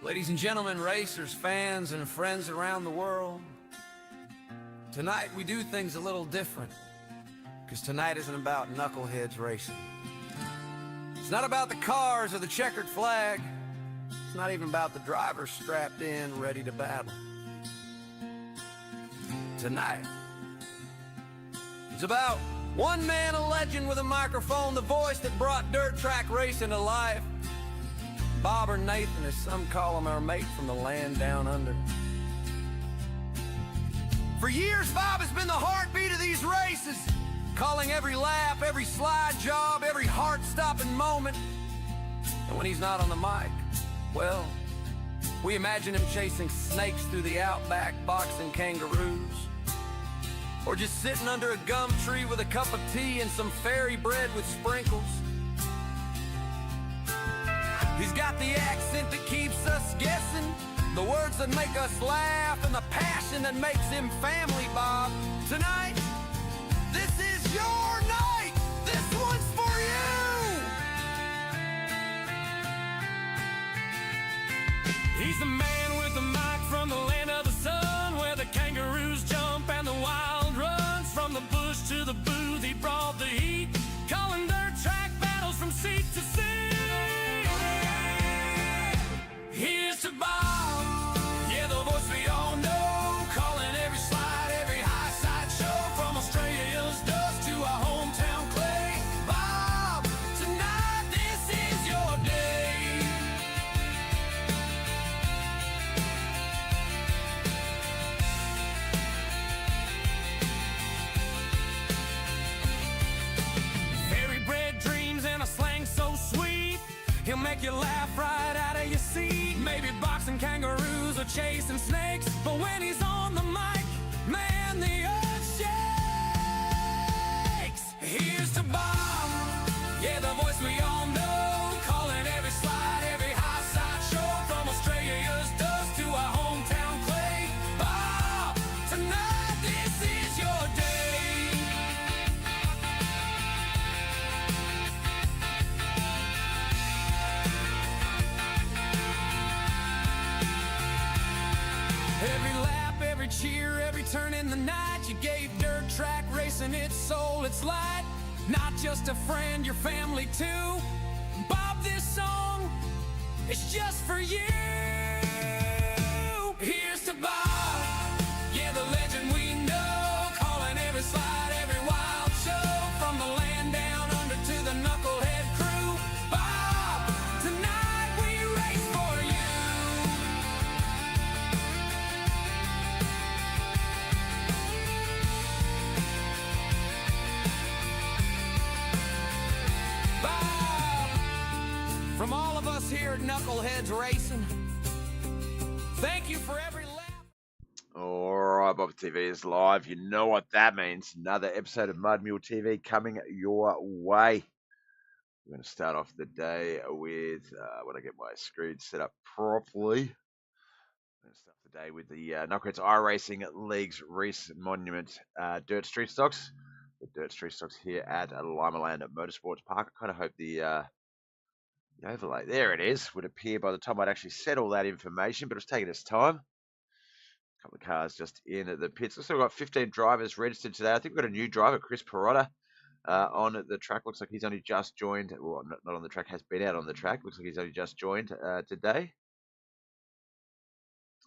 Ladies and gentlemen, racers, fans, and friends around the world, tonight we do things a little different, because tonight isn't about Knuckleheadz racing. It's not about the cars or the checkered flag. It's not even about the drivers strapped in, ready to battle. Tonight, it's about one man, a legend with a microphone, the voice that brought dirt track racing to life. Bob, or Nathan, as some call him, our mate from the land down under. For years, Bob has been the heartbeat of these races, calling every lap, every slide job, every heart-stopping moment. And when he's not on the mic, well, we imagine him chasing snakes through the outback, boxing kangaroos, or just sitting under a gum tree with a cup of tea and some fairy bread with sprinkles. He's got the accent that keeps us guessing, the words that make us laugh, and the passion that makes him family, Bob. Tonight, this is your night. This one's for you. He's the man with the mic from the land of the sun, where the kangaroos jump and the wild runs. From the bush to the booth, he brought the heat, calling dirt track battles from seat to seat. Here's to Bob, yeah, the voice we all know, calling every slide, every high side show, from Australia's dust to our hometown clay. Bob, tonight this is your day. Fairy bread dreams and a slang so sweet, he'll make you laugh right out of your seat. Maybe boxing kangaroos or chasing snakes, but when he's on the mic, man, the earth shakes. Here's to Bob, yeah, the voice we all know, calling every slide, every high side show, from Australia's dust to our hometown clay. Bob, tonight this is your day. Every lap, every cheer, every turn in the night, you gave dirt track racing its soul, its light. Not just a friend, your family too. Bob, this song is just for you. Here's to Bob, yeah, the legend we know, calling every slide, every wild show, from the land down under to the Knucklehead crew. Bob, tonight we race for you. From all of us here at Knuckleheadz Racing, thank you for every lap. Alright, BobbethTV is live. You know what that means. Another episode of Mud Mule TV coming your way. We're going to start off the day with, when I get my screen set up properly, I'm going to start the day with the Knuckleheadz iRacing League's Reece Monument Dirt Street Stocks. The Dirt Street Stocks here at Limaland at Motorsports Park. I kind of hope the overlay, there it is, would appear by the time I'd actually said all that information, but it's taking its time. A couple of cars just in the pits. Looks like we've got 15 drivers registered today. I think we've got a new driver, Chris Perotta, on the track. Looks like he's only just joined, well, not on the track, has been out on the track. Looks like he's only just joined today.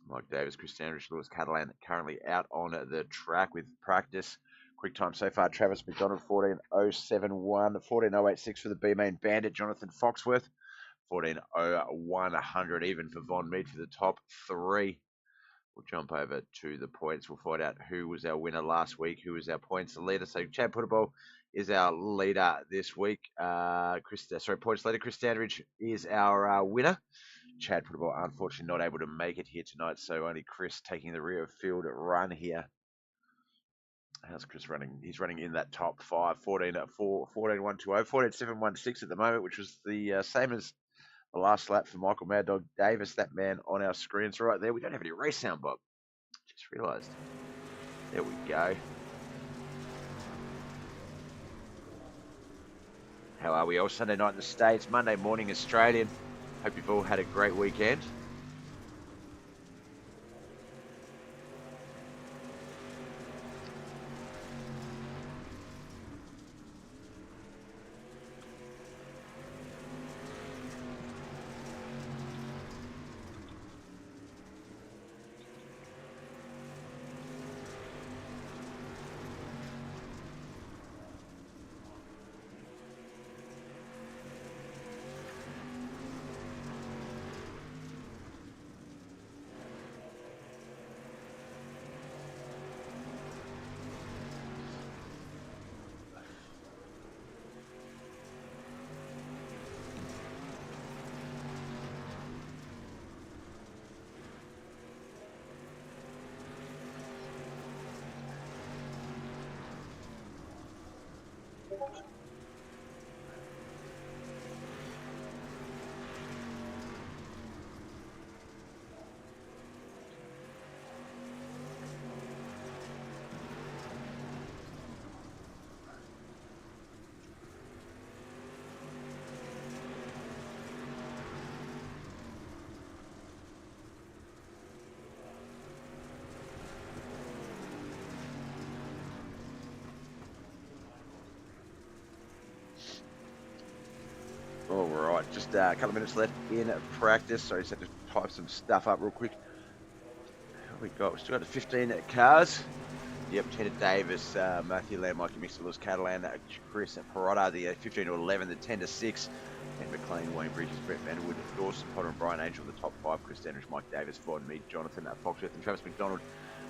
Mike Davis, Chris Sandridge, Lewis Catalan currently out on the track with practice. Quick time so far, Travis McDonald, 14.071, 14.086 for the B-Main Bandit, Jonathan Foxworth, 14.0100 even for Von Mead for the top three. We'll jump over to the points. We'll find out who was our winner last week, who was our points leader. So Chad Puttable is our leader this week. Points leader Chris Standridge is our winner. Chad Puttable unfortunately not able to make it here tonight, so only Chris taking the rear field run here. How's Chris running? He's running in that top five, 14.120, 14.716 at the moment, which was the same as the last lap for Michael Mad Dog Davis, that man on our screens right there. We don't have any race sound, Bob. Just realised. There we go. How are we all? Sunday night in the States, Monday morning Australian. Hope you've all had a great weekend. just a couple of minutes left in practice. So I just had to type some stuff up real quick. What we got? We still got the 15 cars. Yep, Tina Davis, Matthew Lamb, Mikey Mixer, Lewis Catalan, Chris Perotta, the 15 to 11, the 10 to 6, and McLean, Wayne Bridges, Brett Vanderwood, Dawson Potter, and Brian Angel, the top 5, Chris Dandridge, Mike Davis, Ford, me, Jonathan Foxworth, and Travis McDonald.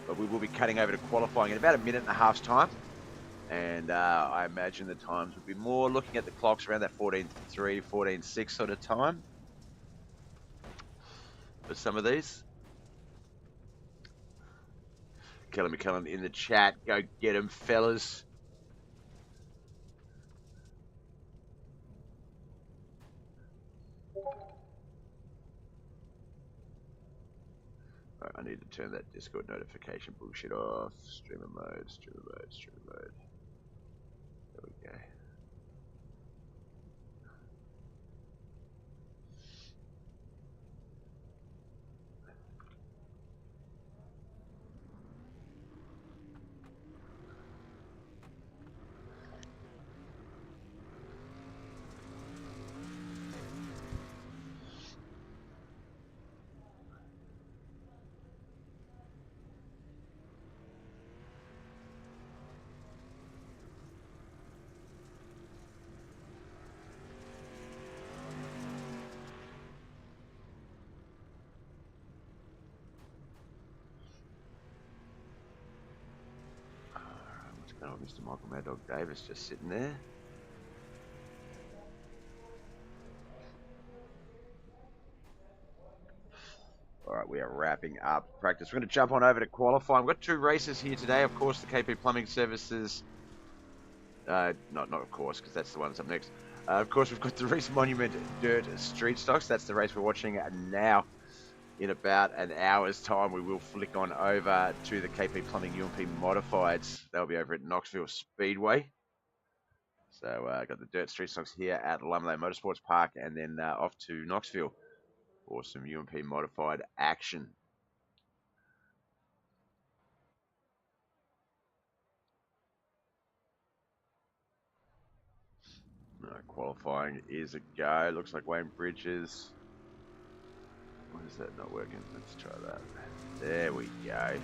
But we will be cutting over to qualifying in about a minute and a half's time. And I imagine the times would be more looking at the clocks around that 14.3, 14.6 sort of time for some of these. Kelly McKellen in the chat. Go get him, fellas. Right, I need to turn that Discord notification bullshit off. Streamer mode, streamer mode, streamer mode. There we go. What's going on, Mr. Michael Mad Dog Davis just sitting there? All right, we are wrapping up practice. We're going to jump on over to qualifying. We've got 2 races here today. Of course, the KP Plumbing Services. Not of course, because that's the one that's up next. Of course, we've got the Reece Monument Dirt Street Stocks. That's the race we're watching now. In about an hour's time, we will flick on over to the KP Plumbing UMP Modifieds. They'll be over at Knoxville Speedway. So I got the Dirt Street Stocks here at Limaland Motorsports Park, and then off to Knoxville for some UMP Modified action. Qualifying is a go. Looks like Wayne Bridges. Why is that not working? Let's try that. There we go.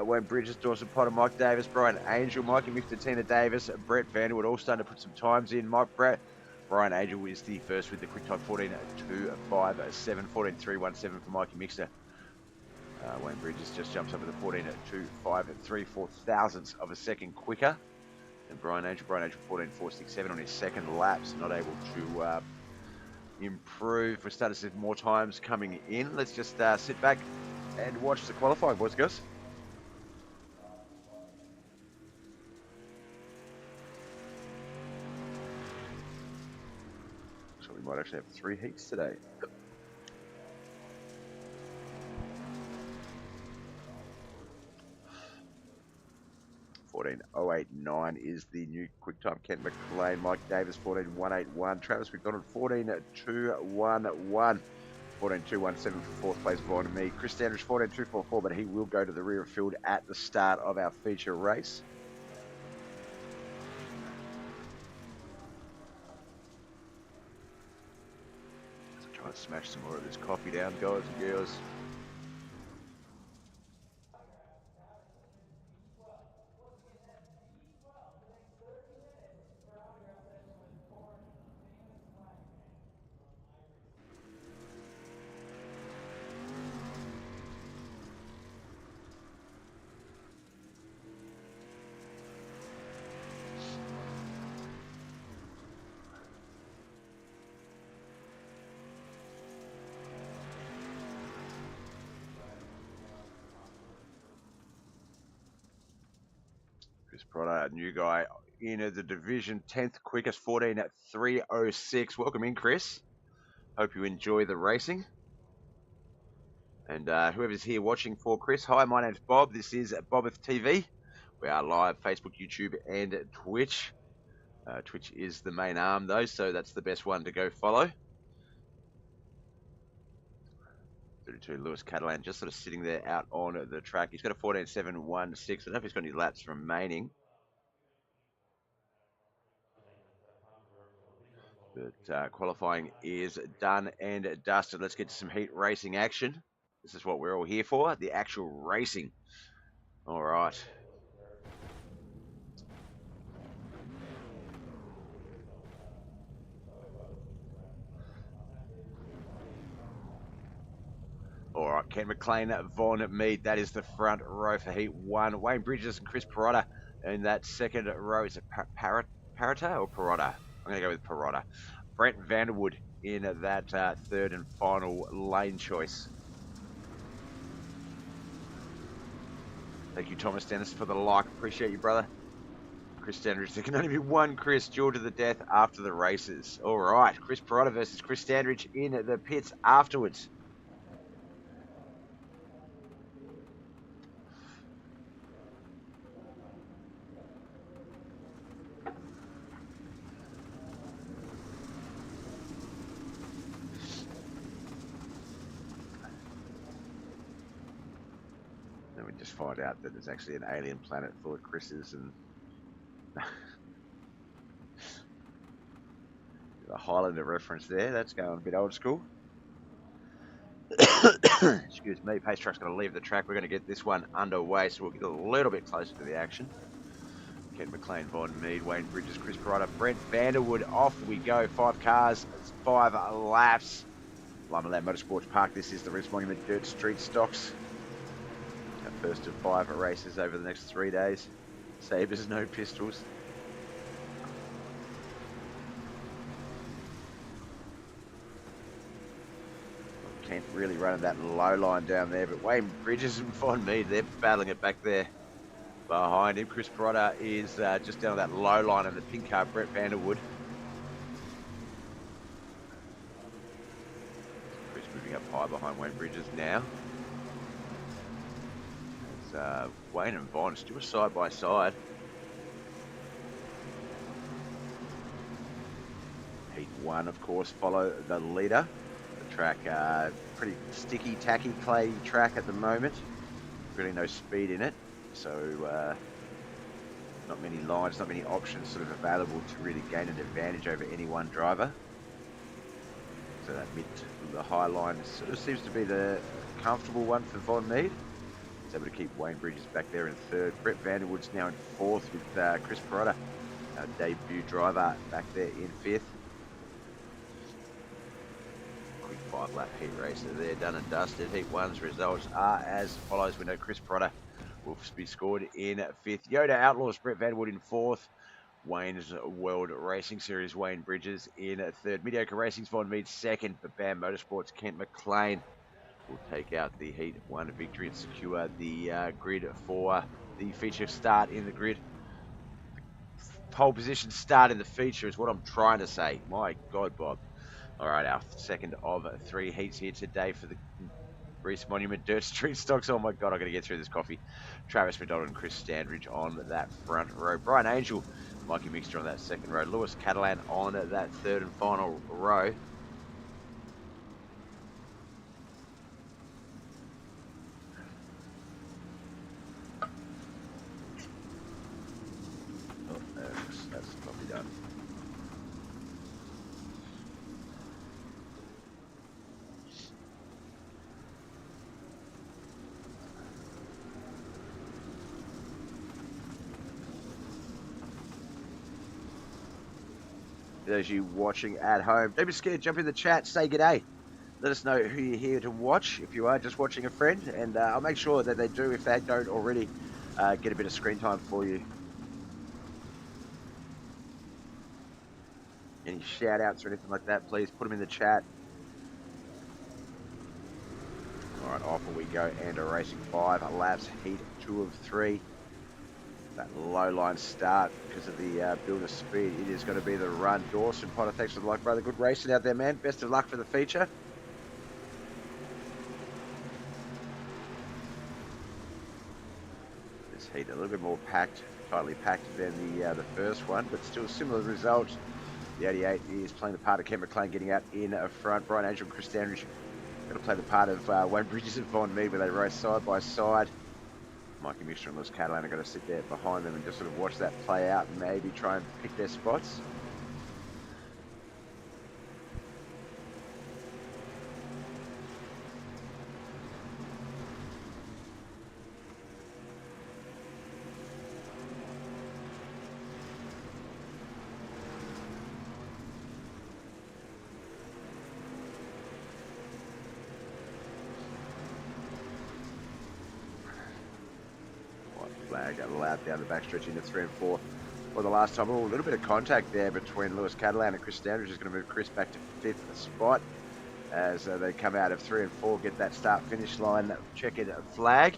Wayne Bridges, Dawson Potter, Mike Davis, Brian Angel, Mikey Mixer, Tina Davis, Brett Vanderwood, all starting to put some times in. Brian Angel is the first with the quick time 14.257, 14.317 for Mikey Mixer. Wayne Bridges just jumps up with a 14.253 thousandths of a second quicker. And Brian Angel 14.467 on his second lap, so not able to improve. We're starting to see more times coming in. Let's just sit back and watch the qualifying, boys and girls. So we might actually have 3 heats today. $14.089 is the new quick time. Kent McLean, Mike Davis, 14.181. Travis McDonald, 14.211. 14.217 for 4th place, Vaughn and me. Chris Dandridge, 14.244, but he will go to the rear of field at the start of our feature race. Let's try and smash some more of this coffee down, guys and girls. Product, new guy in the division, 10th quickest, 14.306. Welcome in, Chris. Hope you enjoy the racing. And whoever's here watching for Chris, hi, my name's Bob. This is BobbethTV. We are live Facebook, YouTube, and Twitch. Twitch is the main arm, though, so that's the best one to go follow. 32 Lewis Catalan just sort of sitting there out on the track. He's got a 14.716. I don't know if he's got any laps remaining. But qualifying is done and dusted. Let's get to some heat racing action. This is what we're all here for, the actual racing. All right. All right, Ken McLean, Von Mead, that is the front row for Heat 1. Wayne Bridges and Chris Perotta in that second row. Is it Parata or Perotta? I'm going to go with Perotta. Brent Vanderwood in that third and final lane choice. Thank you, Thomas Dennis, for the like. Appreciate you, brother. Chris Standridge, there can only be one Chris, duel to the death after the races. All right, Chris Perotta versus Chris Standridge in the pits afterwards. Then we just find out that there's actually an alien planet full of Chris's and the Highlander reference there. That's going a bit old school. Excuse me. Pace truck's going to leave the track. We're going to get this one underway, so we'll get a little bit closer to the action. Ken McLean, Von Mead, Wayne Bridges, Chris Perotta, Brent Vanderwood. Off we go. 5 cars, 5 laps. Limaland Motorsports Park. This is the Reece Monument Dirt Street Stocks. Our first of 5 races over the next 3 days. Sabres, no pistols. Kent really running that low line down there, but Wayne Bridges and Von Mead, they're battling it back there behind him. Chris Perotta is just down that low line in the pink car, Brent Vanderwood. Chris moving up high behind Wayne Bridges now. As Wayne and Von still side by side. Heat 1, of course, follow the leader. The track, pretty sticky, tacky, clay track at the moment. Really no speed in it, so not many lines, not many options sort of available to really gain an advantage over any one driver. So that mid to the high line sort of seems to be the comfortable one for Von Mead. He's able to keep Wayne Bridges back there in third. Brett Vanderwood's now in fourth with Chris Perotta, our debut driver, back there in fifth. Quick 5-lap heat race there, done and dusted. Heat 1's results are as follows. We know Chris Perotta will be scored in fifth. Yoda Outlaws, Brett Vanderwood in fourth. Wayne's World Racing Series, Wayne Bridges in third. Mediocre Racing's Von Mead second, but BAM Motorsports, Kent McLean will take out the Heat 1 victory and secure the grid for the feature start in the grid. Pole position start in the feature is what I'm trying to say. My God, Bob. All right, our second of 3 heats here today for the Reece Monument Dirt Street Stocks. Oh my God, I've got to get through this coffee. Travis McDonald and Chris Standridge on that front row. Brian Angel, Mikey Mixter on that second row. Lewis Catalan on that third and final row. That's probably done. Those of you watching at home, don't be scared, jump in the chat, say g'day. Let us know who you're here to watch, if you are just watching a friend, and I'll make sure that they do, if they don't already, get a bit of screen time for you. Any shout outs or anything like that, please put them in the chat. All right, off we go, and a racing 5 laps, heat 2 of 3. That low line start because of the builder speed. It is going to be the run. Dawson Potter, thanks for the luck, brother. Good racing out there, man. Best of luck for the feature. little bit more packed, tightly packed than the first one, but still similar results. The 88 is playing the part of Kent McLean getting out in front. Brian Angel and Chris Dandridge going to play the part of Wayne Bridges and Von Mead, where they race side by side. Mikey Mixter and Lewis Catalan are going to sit there behind them and just sort of watch that play out and maybe try and pick their spots. Flag allowed down the backstretch into 3 and 4 for the last time. Oh, a little bit of contact there between Lewis Catalan and Chris Standridge is going to move Chris back to 5th spot as they come out of 3 and 4, get that start finish line checkered flag.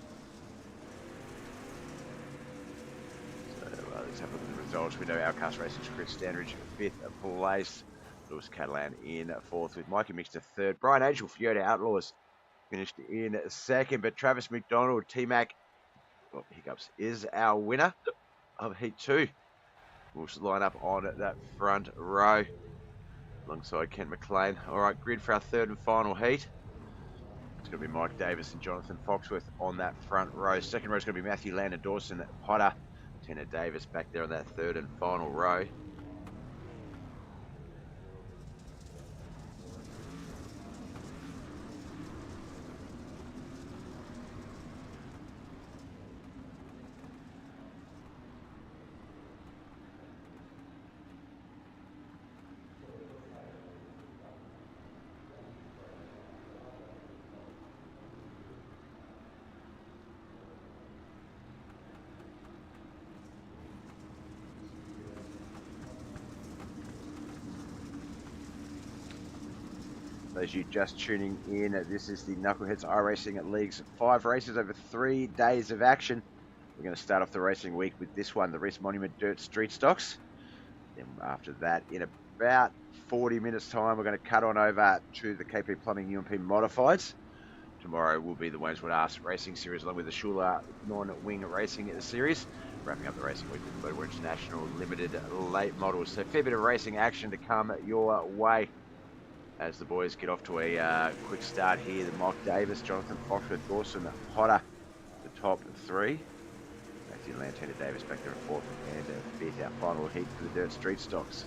So let's have a look at the results. We know Outcast Racing's Chris Standridge 5th place, Lewis Catalan in 4th with Mikey Mixter 3rd. Brian Angel for Yoda Outlaws finished in 2nd, but Travis McDonald, T-Mac, hiccups, is our winner of Heat 2. We'll line up on that front row alongside Kent McLean. All right, grid for our 3rd and final heat. It's going to be Mike Davis and Jonathan Foxworth on that front row. 2nd row is going to be Matthew Land and Dawson Potter. Tanner Davis back there on that 3rd and final row. As you're just tuning in, this is the Knuckleheadz iRacing League's 5 races over 3 days of action. We're going to start off the racing week with this one, the Reece Monument Dirt Street Stocks. Then after that, in about 40 minutes time, we're going to cut on over to the KP Plumbing UMP Modifieds. Tomorrow will be the Wayneswood Arse Racing Series along with the Schuler Non-Wing Racing Series. Wrapping up the racing week with the Motor International Limited Late Models. So a fair bit of racing action to come your way as the boys get off to a quick start here. The Mike Davis, Jonathan Foxworth, Dawson Potter, the top 3. Matthew Lantana Davis back there in 4th and 5th. Our final heat for the Dirt Street Stocks.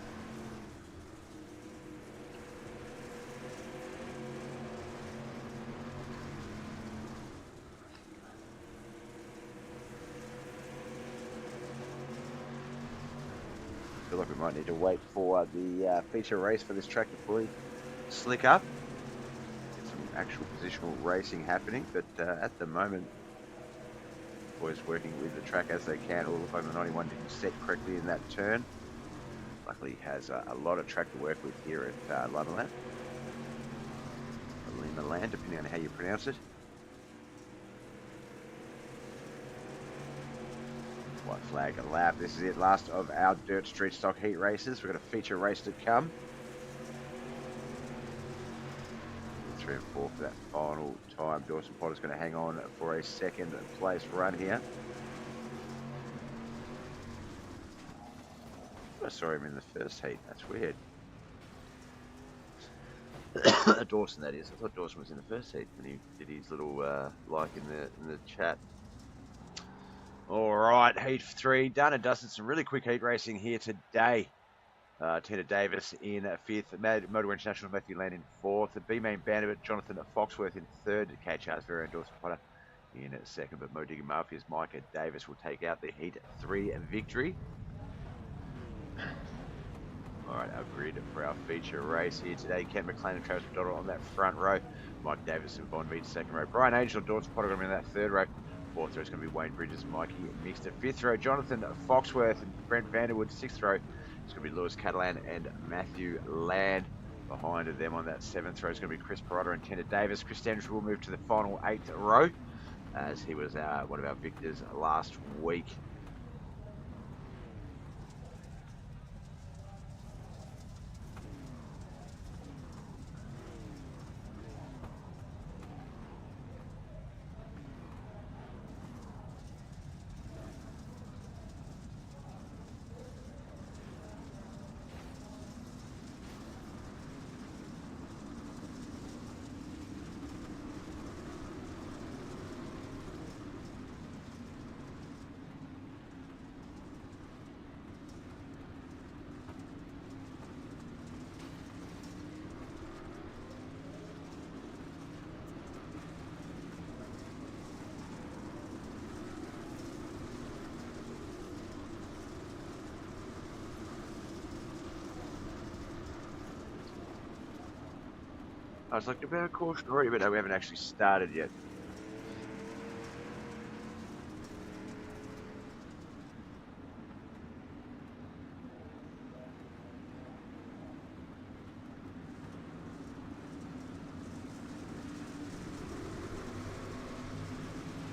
I feel like we might need to wait for the feature race for this track to fully slick up. Get some actual positional racing happening, but at the moment, boys working with the track as they can. It will look like the 91 didn't set correctly in that turn. Luckily, he has a lot of track to work with here at Limaland. Limaland, depending on how you pronounce it. White flag lap. This is it. Last of our Dirt Street Stock heat races. We've got a feature race to come. 3 and 4 for that final time. Dawson Potter's going to hang on for a 2nd place run here. I saw him in the first heat. That's weird. Dawson, that is. I thought Dawson was in the first heat when he did his little like in the chat. All right, heat 3 done and dusted. Some really quick heat racing here today. Tanner Davis in 5th, Motor International Matthew Land in 4th, the B-Main Bandit Jonathan Foxworth in 3rd, K. Charles Vera and Dawson Potter in 2nd, but Mo Digger Mafia's Micah Davis will take out the Heat 3 victory. All right, our grid for our feature race here today. Kent McLean and Travis McDonald on that front row, Mike Davis and Von Mead 2nd row, Brian Angel and Dawson Potter going to be in that 3rd row. 4th row is going to be Wayne Bridges and Mikey Mixter. 5th row, Jonathan Foxworth and Brent Vanderwood. 6th row, it's going to be Lewis Catalan and Matthew Land. Behind them on that 7th row is going to be Chris Perotta and Tanner Davis. Chris Standridge will move to the final 8th row as he was one of our victors last week. I was like, about a caution already, but no, we haven't actually started yet.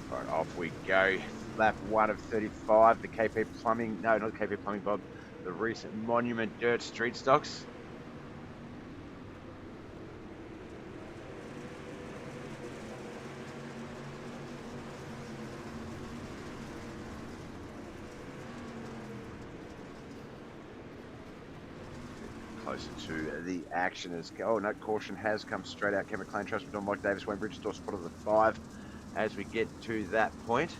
Right, off we go. Lap 1 of 35, the KP Plumbing, no, not the KP Plumbing, Bob, the Reece Monument Dirt Street Stocks. Closer to the action as go. Oh, no, caution has come straight out. Kevin McLean, Trust Don Mike Davis, Wayne Bridges, door spot of the 5 as we get to that point.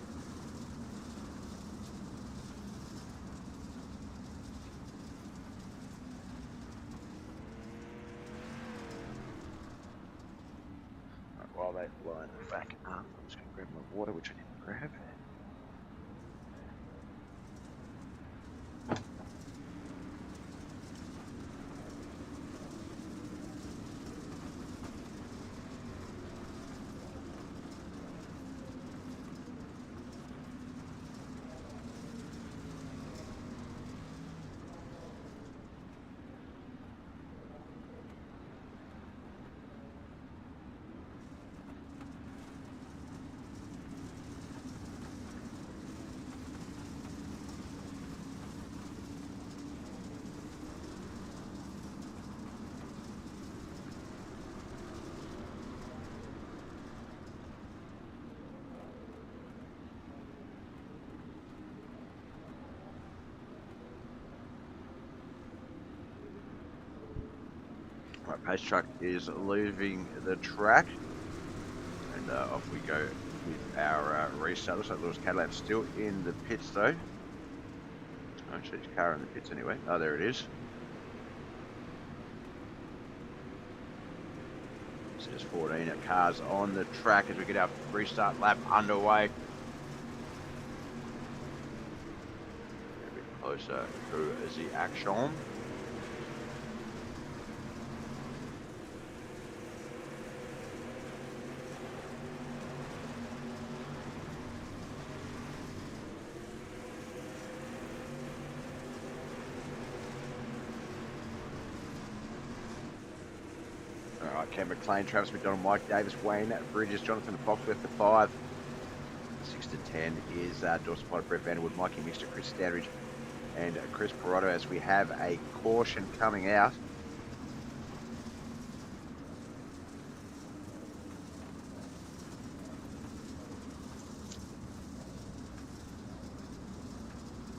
Right, while they line back up, I'm just going to grab my water, which I didn't grab. Right, pace truck is leaving the track, and off we go with our restart. Looks like Lewis Cadillac's still in the pits though. Actually, his car in the pits anyway. Oh, there it is. So there's 14 cars on the track as we get our restart lap underway. A bit closer to the action. Ken McLean, Travis McDonald, Mike Davis, Wayne Bridges, Jonathan Foxworth, the 5. 6 to 10 is Dawson Potter, Brett Vanderwood, Mikey Mixter, Chris Standridge, and Chris Perotto as we have a caution coming out.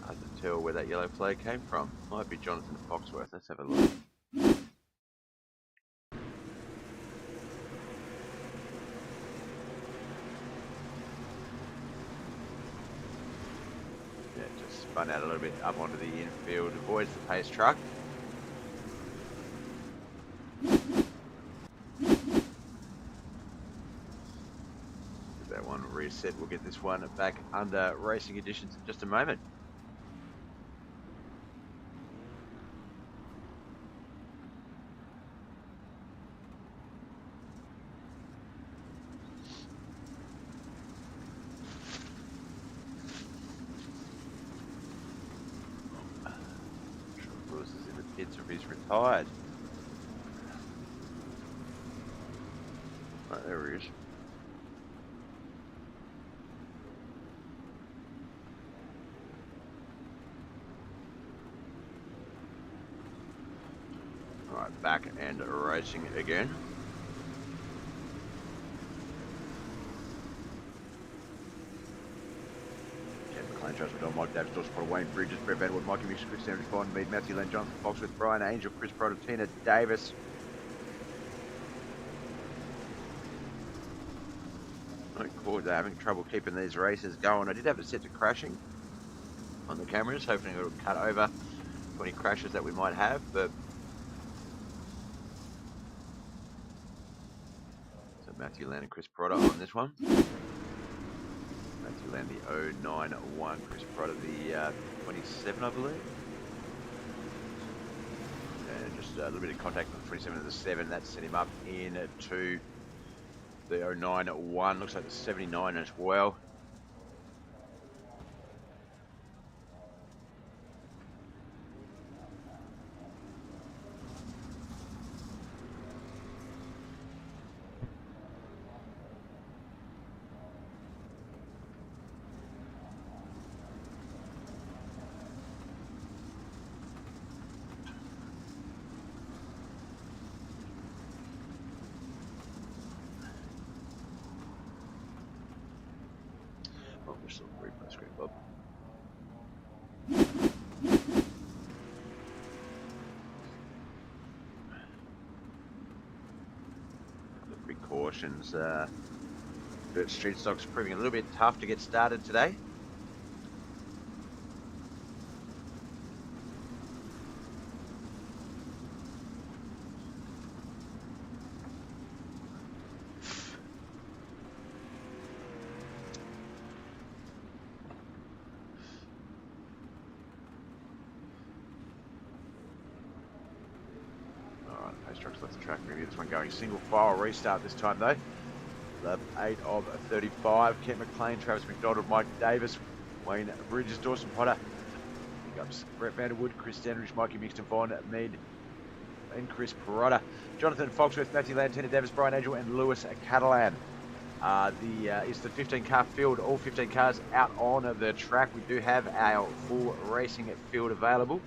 Hard to tell where that yellow flag came from. Might be Jonathan Foxworth. Let's have a look. Spun out a little bit up onto the infield, avoids the pace truck. Get that one reset. We'll get this one back under racing conditions in just a moment. He's retired. Oh, there he is. Alright, back and racing again. McLean, Trust McDonald, Mike Davis, Dawson Potter, Wayne Bridges, Brett Vanderwood, Mikey Mixer, Chris Standridge, Bond Mead, Matthew Lane, Jonathan Foxworth, Brian Angel, Chris Perotto, Tina Davis. They're having trouble keeping these races going. I did have it set to crashing on the cameras, hoping it would cut over for any crashes that we might have, but so Matthew Land and Chris Perotto on this one. Matthew Land the 091, Chris Perotto the 27, I believe. And just a little bit of contact on the 27 of the 7. That sent him up into the 09.1. Looks like the 79 as well. Oh, we're still replay screen, Bob. The precautions. Dirt street stock's proving a little bit tough to get started today. Pace trucks left the track. Maybe this one going single file restart this time though. Lap 8 of 35. Kent McLean, Travis McDonald, Mike Davis, Wayne Bridges, Dawson Potter. Pickups Brett Vanderwood, Chris Dandridge, Mikey Mixton, Vaughn Mead, and Chris Perotta. Jonathan Foxworth, Matthew Land, Tina Davis, Brian Angel, and Lewis Catalan. It's the 15-car field. All 15 cars out on the track. We do have our full racing field available.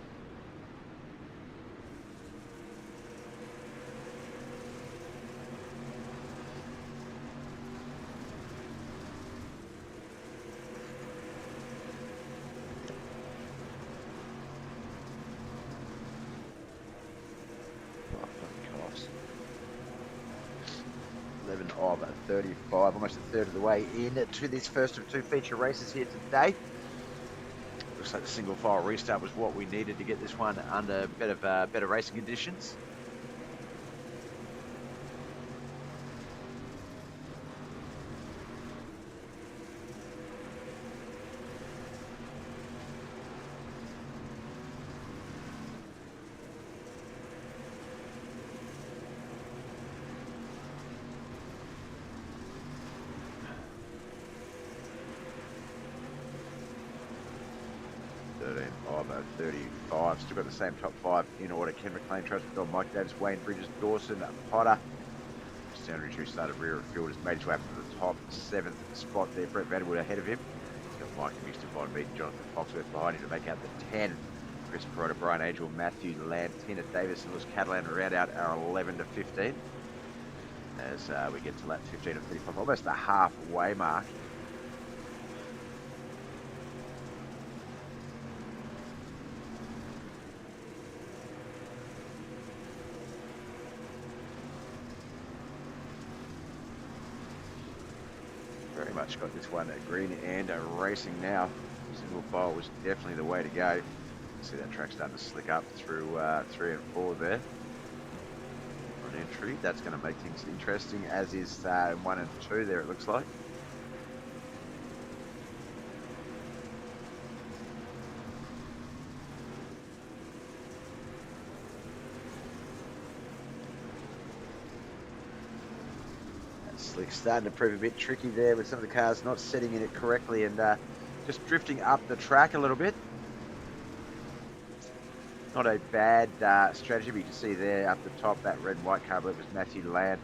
Of 35, almost a third of the way into this first of two feature races here today. Looks like the single file restart was what we needed to get this one under better racing conditions. Of 35, still got the same top 5 in order. Ken McLean, Travis McDonald, Mike Davis, Wayne Bridges, Dawson Potter. Standard, who started rear of field, has made his way up to the top 7th spot there. Brett Vanderwood ahead of him. He's got Mike Mixton, Von Mead, Jonathan Foxworth behind him to make out the 10. Chris Perotta, Brian Angel, Matthew Land, Tina Davis, and Lewis Catalan round out our 11 to 15. As we get to lap 15 of 35, almost the halfway mark. Very much got this one green and racing now. Single file was definitely the way to go. See that track starting to slick up through 3 and 4 there on entry. That's going to make things interesting, as is 1 and 2 there, it looks like. Slick's starting to prove a bit tricky there with some of the cars not setting in it correctly and just drifting up the track a little bit. Not a bad strategy, but you can see there up the top, that red and white car, I believe it was Matthew Land.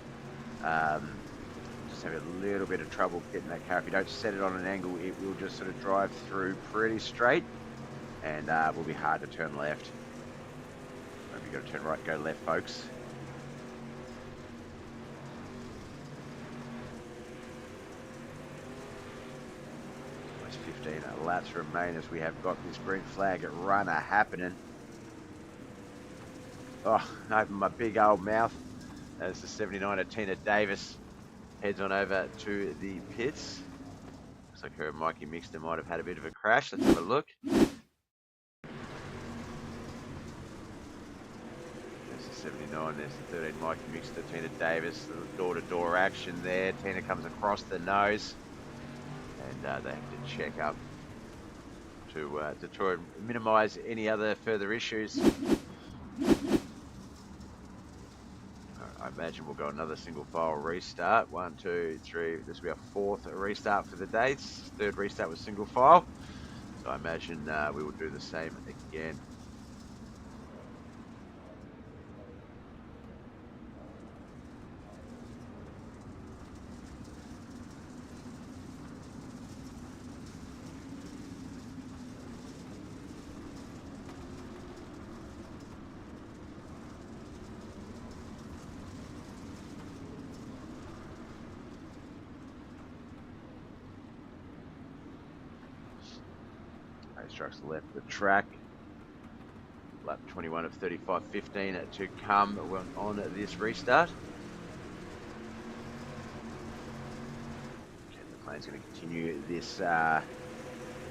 Just have a little bit of trouble getting that car. If you don't set it on an angle, it will just sort of drive through pretty straight and will be hard to turn left. Maybe you've got to turn right and go left, folks. Almost 15 laps remain as we have got this green flag runner happening. Oh, open my big old mouth as the 79er Tina Davis heads on over to the pits. Looks like her and Mikey Mixton might have had a bit of a crash. Let's have a look. There's the 79, there's the 13 Mikey Mixton, Tina Davis, little door-to-door action there. Tina comes across the nose and they have to check up to try and minimise any other further issues. imagine we'll go another single file restart. 1, 2, 3. This will be our fourth restart for the day. Third restart with single file. So I imagine we will do the same again. Trucks left the track. Lap 21 of 35.15 to come on this restart. Ken McLean's going to continue this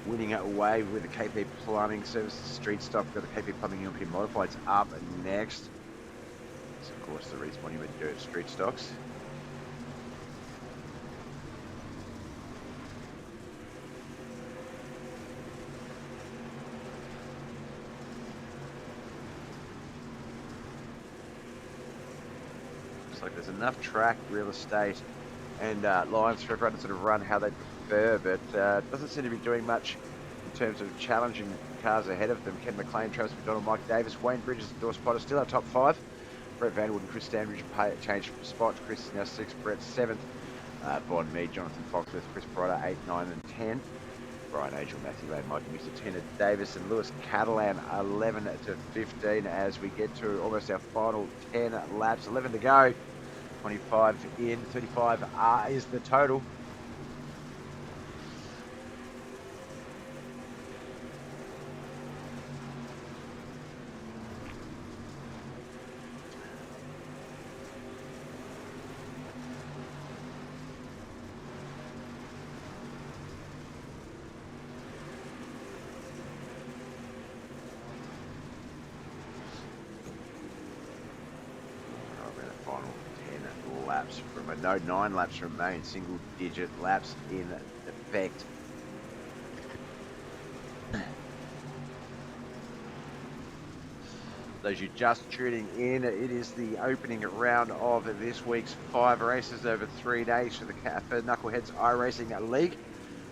winning away with the KP Plumbing Services Street Stock. Got the KP Plumbing UMP Modifieds up next. This, of course, the Reece Monument Dirt Street Stocks. Like there's enough track, real estate, and lines for everyone to sort of run how they prefer, but it doesn't seem to be doing much in terms of challenging cars ahead of them. Ken McLean, Travis McDonald, Mike Davis, Wayne Bridges, and Dorse Potter still our top 5. Brett Vanderwood and Chris Standridge changed spots. Chris is now 6th, Brett 7th. Bon Mead, Jonathan Foxworth, Chris Pryor 8, 9, and 10. Brian Angel, Matthew Lane, Michael Mr. 10 at Davis, and Lewis Catalan 11 to 15 as we get to almost our final 10 laps. 11 to go. 25 in, 35 is the total. Laps from no 9 laps remain, single digit laps in effect. Those you just tuning in, it is the opening round of this week's 5 races over 3 days for the Knuckleheadz iRacing League.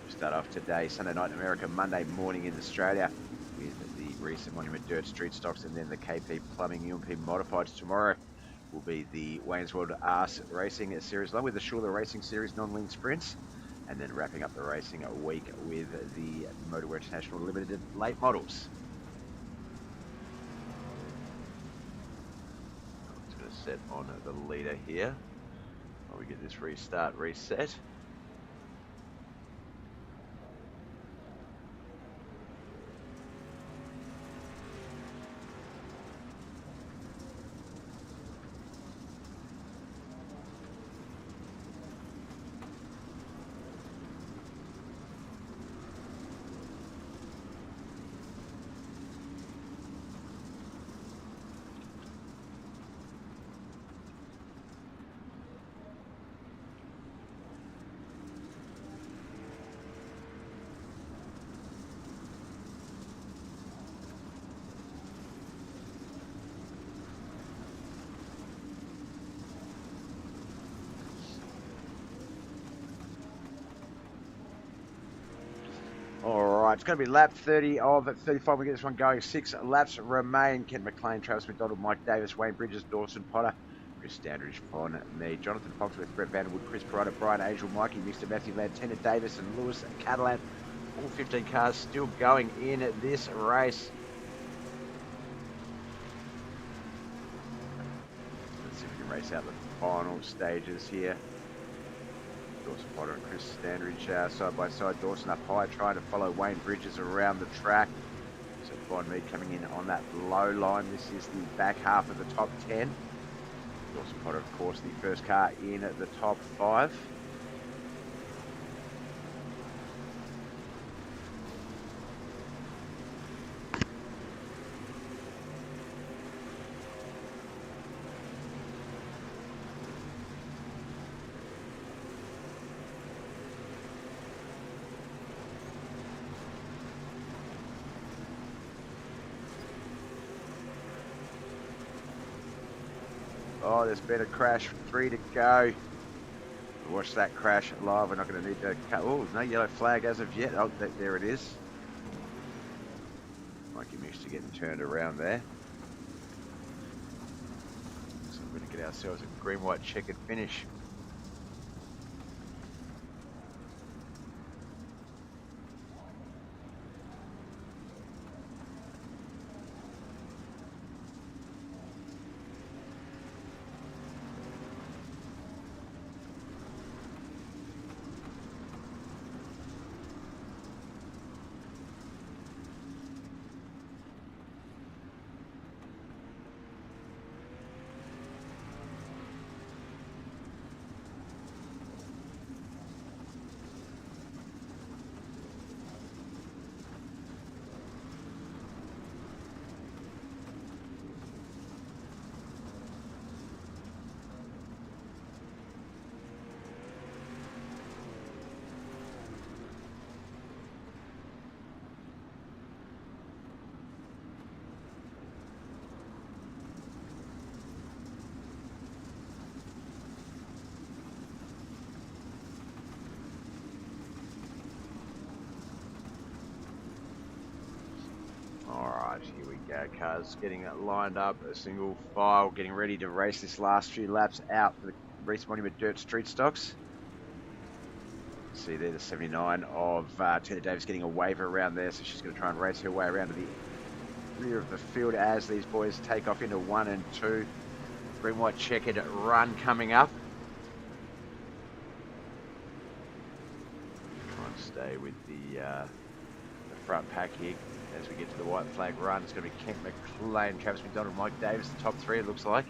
We start off today, Sunday night in America, Monday morning in Australia, with the Reece Monument Dirt Street Stocks, and then the KP Plumbing UMP Modifieds tomorrow. Will be the Wayne's World Arse Racing Series, along with the Schuler Racing Series non-wing sprints, and then wrapping up the racing week with the Motorsports International Limited late models. I'm just going to set on the leader here while we get this restart reset. Alright, it's going to be lap 30 of 35. We get this one going. 6 laps remain. Ken McLean, Travis McDonald, Mike Davis, Wayne Bridges, Dawson Potter, Chris Standridge, Bon Mead, Jonathan Foxworth, Brett Vanderwood, Chris Pryor, Brian Angel, Mikey Mr. Matthew Ladd, Tanner Davis, and Lewis Catalan. All 15 cars still going in this race. Let's see if we can race out the final stages here. Dawson Potter and Chris Standridge side by side. Dawson up high, trying to follow Wayne Bridges around the track. So Bon Mead coming in on that low line. This is the back half of the top 10. Dawson Potter, of course, the first car in the top 5. Oh, there's been a crash. 3 to go. Watch that crash live. We're not going to need to cut. Oh, no yellow flag as of yet. Oh, there it is. Mikey Mix to getting turned around there. So we're going to get ourselves a green-white checkered finish. Alright, here we go. Cars getting lined up, a single file, getting ready to race this last few laps out for the Reece Monument Dirt Street Stocks. See there, the 79 of Tina Davis getting a waiver around there, so she's going to try and race her way around to the rear of the field as these boys take off into 1 and 2. Green-white checkered run coming up. Try and stay with the front pack here. As we get to the white flag run, it's going to be Kent McLean, Travis McDonald, Mike Davis, the top 3 it looks like.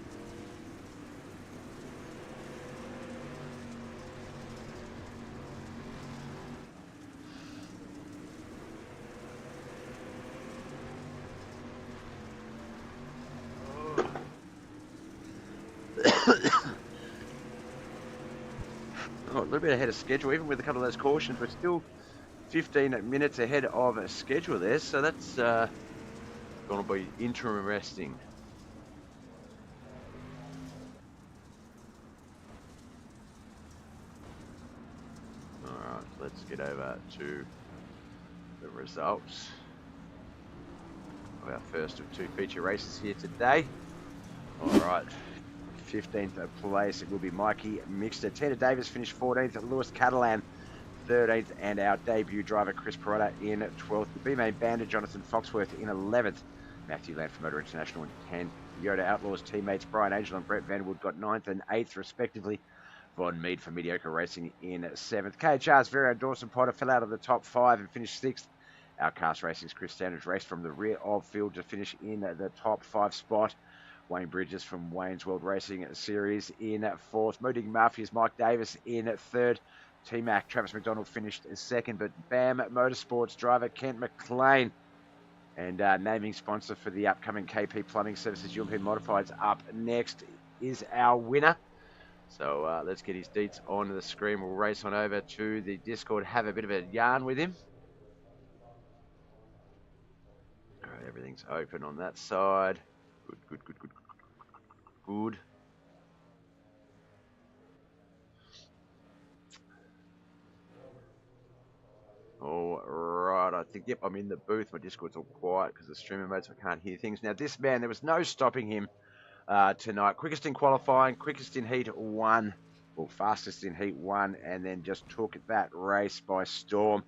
Oh, a little bit ahead of schedule, even with a couple of those cautions. We're still 15 minutes ahead of schedule there, so that's going to be interesting. Alright, let's get over to the results of our first of 2 feature races here today. Alright, 15th place, it will be Mikey Mixter. Tina Davis finished 14th, Lewis Catalan 13th, and our debut driver Chris Perotta in 12th. The B-Main Bandit Jonathan Foxworth in 11th. Matthew Land from Motor International in 10th. Yoda Outlaws teammates Brian Angel and Brett Vanderwood got 9th and 8th respectively. Von Mead from Mediocre Racing in 7th. KHR's very own Dawson Potter fell out of the top 5 and finished 6th. Our Cast Racing's Chris Standards raced from the rear of field to finish in the top 5 spot. Wayne Bridges from Wayne's World Racing Series in 4th. Modig Mafia's Mike Davis in 3rd. T-Mac, Travis McDonald finished 2nd, but BAM Motorsports driver Kent McLean and naming sponsor for the upcoming KP Plumbing Services UMP Modifieds up next is our winner. So let's get his deets on the screen. We'll race on over to the Discord, have a bit of a yarn with him. All right, everything's open on that side. Good. All right, I think, yep, I'm in the booth. My Discord's all quiet because the streamer mode, so I can't hear things. Now, this man, there was no stopping him tonight. Quickest in qualifying, quickest in Heat 1, or fastest in Heat 1, and then just took that race by storm.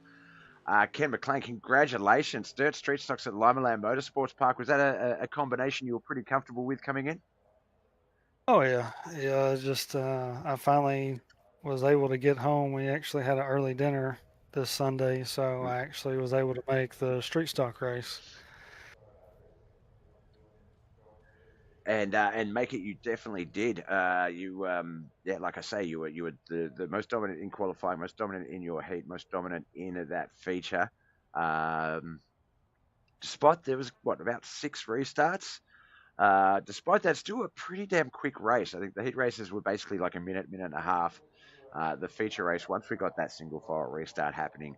Ken McLean, congratulations. Dirt Street Stocks at Limaland Motorsports Park. Was that a combination you were pretty comfortable with coming in? Oh yeah, just I finally was able to get home. We actually had an early dinner this Sunday, so I actually was able to make the street stock race. And make it, you definitely did. Yeah, like I say, you were the most dominant in qualifying, most dominant in your heat, most dominant in that feature. Despite there was about 6 restarts. Despite that, still a pretty damn quick race. I think the heat races were basically like a minute and a half. The feature race, once we got that single file restart happening,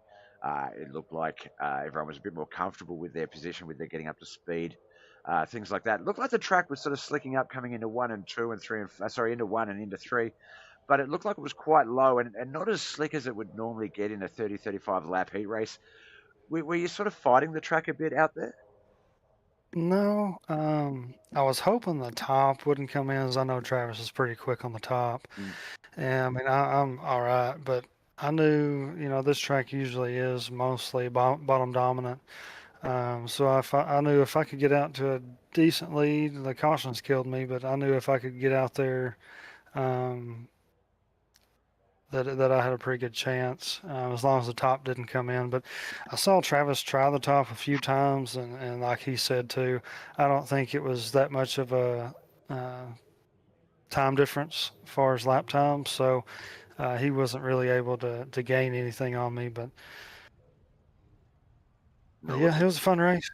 it looked like everyone was a bit more comfortable with their position, with their getting up to speed. things like that. It looked like the track was sort of slicking up coming into 1 and 2 and 3 and into 1 and into 3, but it looked like it was quite low and not as slick as it would normally get in a 30-35 lap heat race. Were you sort of fighting the track a bit out there? No, I was hoping the top wouldn't come in, as I know Travis is pretty quick on the top. Mm. And I mean, I'm all right, but I knew, this track usually is mostly bottom dominant. So I knew if I could get out to a decent lead, the cautions killed me, but I knew if I could get out there, um, that I had a pretty good chance, as long as the top didn't come in. But I saw Travis try the top a few times, and like he said too, I don't think it was that much of a time difference as far as lap time, so he wasn't really able to gain anything on me. But No, look, yeah, it was a fun race.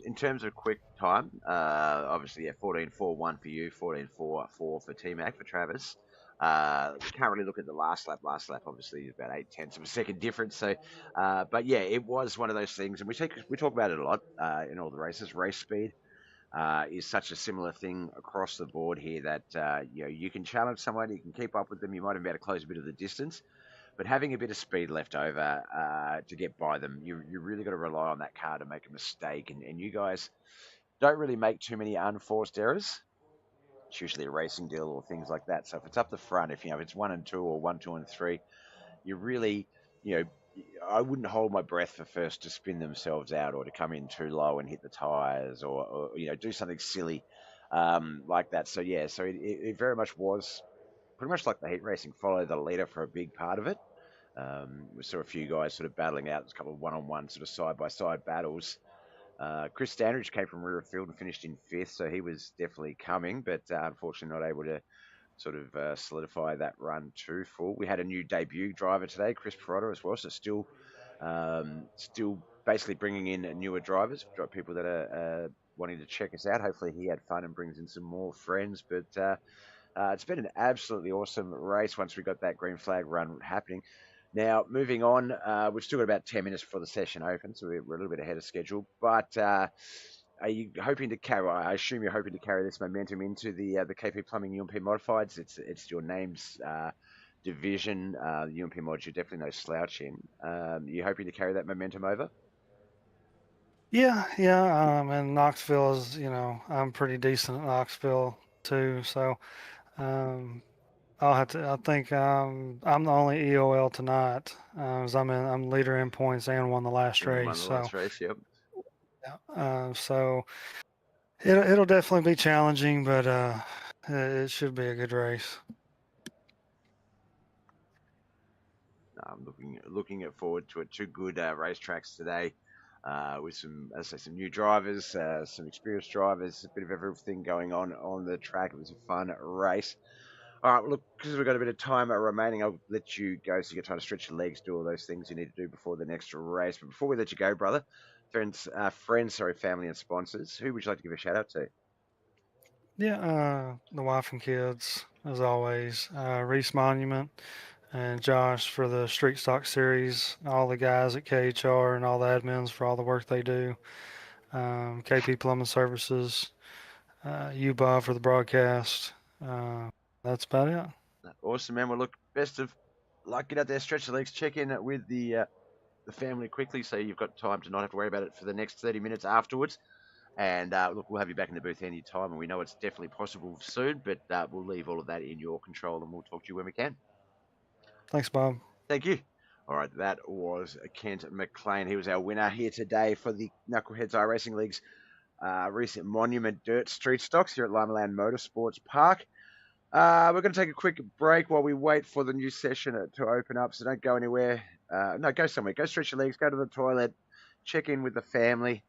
in terms of quick time, obviously, yeah, 14.41 for you, 14.44 for T-Mac, for Travis. Can't really look at the last lap. Last lap, obviously, is about 0.8 of a second difference. So, but yeah, it was one of those things, and we talk about it a lot in all the races. Race speed is such a similar thing across the board here that you can challenge someone, you can keep up with them, you might even be able to close a bit of the distance. But having a bit of speed left over to get by them, you really got to rely on that car to make a mistake. And you guys don't really make too many unforced errors. It's usually a racing deal or things like that. So if it's up the front, if it's 1 and 2 or 1, 2 and 3, you really, I wouldn't hold my breath for first to spin themselves out or to come in too low and hit the tires or do something silly like that. So yeah, so it very much was pretty much like the heat racing, follow the leader for a big part of it. We saw a few guys sort of battling out. There's a couple of one-on-one sort of side-by-side battles. Chris Standridge came from rear of field and finished in 5th, so he was definitely coming, but unfortunately not able to sort of solidify that run too full. We had a new debut driver today, Chris Perotta as well, so still basically bringing in newer drivers, people that are wanting to check us out. Hopefully he had fun and brings in some more friends, but it's been an absolutely awesome race once we got that green flag run happening. Now, moving on, we've still got about 10 minutes before the session opens, so we're a little bit ahead of schedule. But are you hoping to carry? I assume you're hoping to carry this momentum into the KP Plumbing UMP Modifieds. It's your name's division. UMP Mods, you're definitely no slouch in. You hoping to carry that momentum over? Yeah. And Knoxville is, I'm pretty decent at Knoxville too, so I'll have to. I think I'm the only EOL tonight, as I'm leader in points and won the last And race. won the last race, yep. So it'll definitely be challenging, but it should be a good race. I'm looking forward to it. Two good racetracks today, with some new drivers, some experienced drivers, a bit of everything going on the track. It was a fun race. All right, well, look, because we've got a bit of time remaining, I'll let you go so you can try to stretch your legs, do all those things you need to do before the next race. But before we let you go, brother, family and sponsors, who would you like to give a shout out to? Yeah, the wife and kids, as always. Reece Monument and Josh for the Street Stock Series. All the guys at KHR and all the admins for all the work they do. KP Plumbing Services. You, Bob, for the broadcast. That's about it. Awesome, man. Well, look, best of luck. Get out there, stretch the legs, check in with the family quickly so you've got time to not have to worry about it for the next 30 minutes afterwards. And look, we'll have you back in the booth any time, and we know it's definitely possible soon, but we'll leave all of that in your control, and we'll talk to you when we can. Thanks, Bob. Thank you. All right, that was Kent McLean. He was our winner here today for the Knuckleheadz iRacing League's recent Monument Dirt Street Stocks here at Limaland Motorsports Park. We're going to take a quick break while we wait for the new session to open up, so don't go anywhere. No, go somewhere. Go stretch your legs, go to the toilet, check in with the family,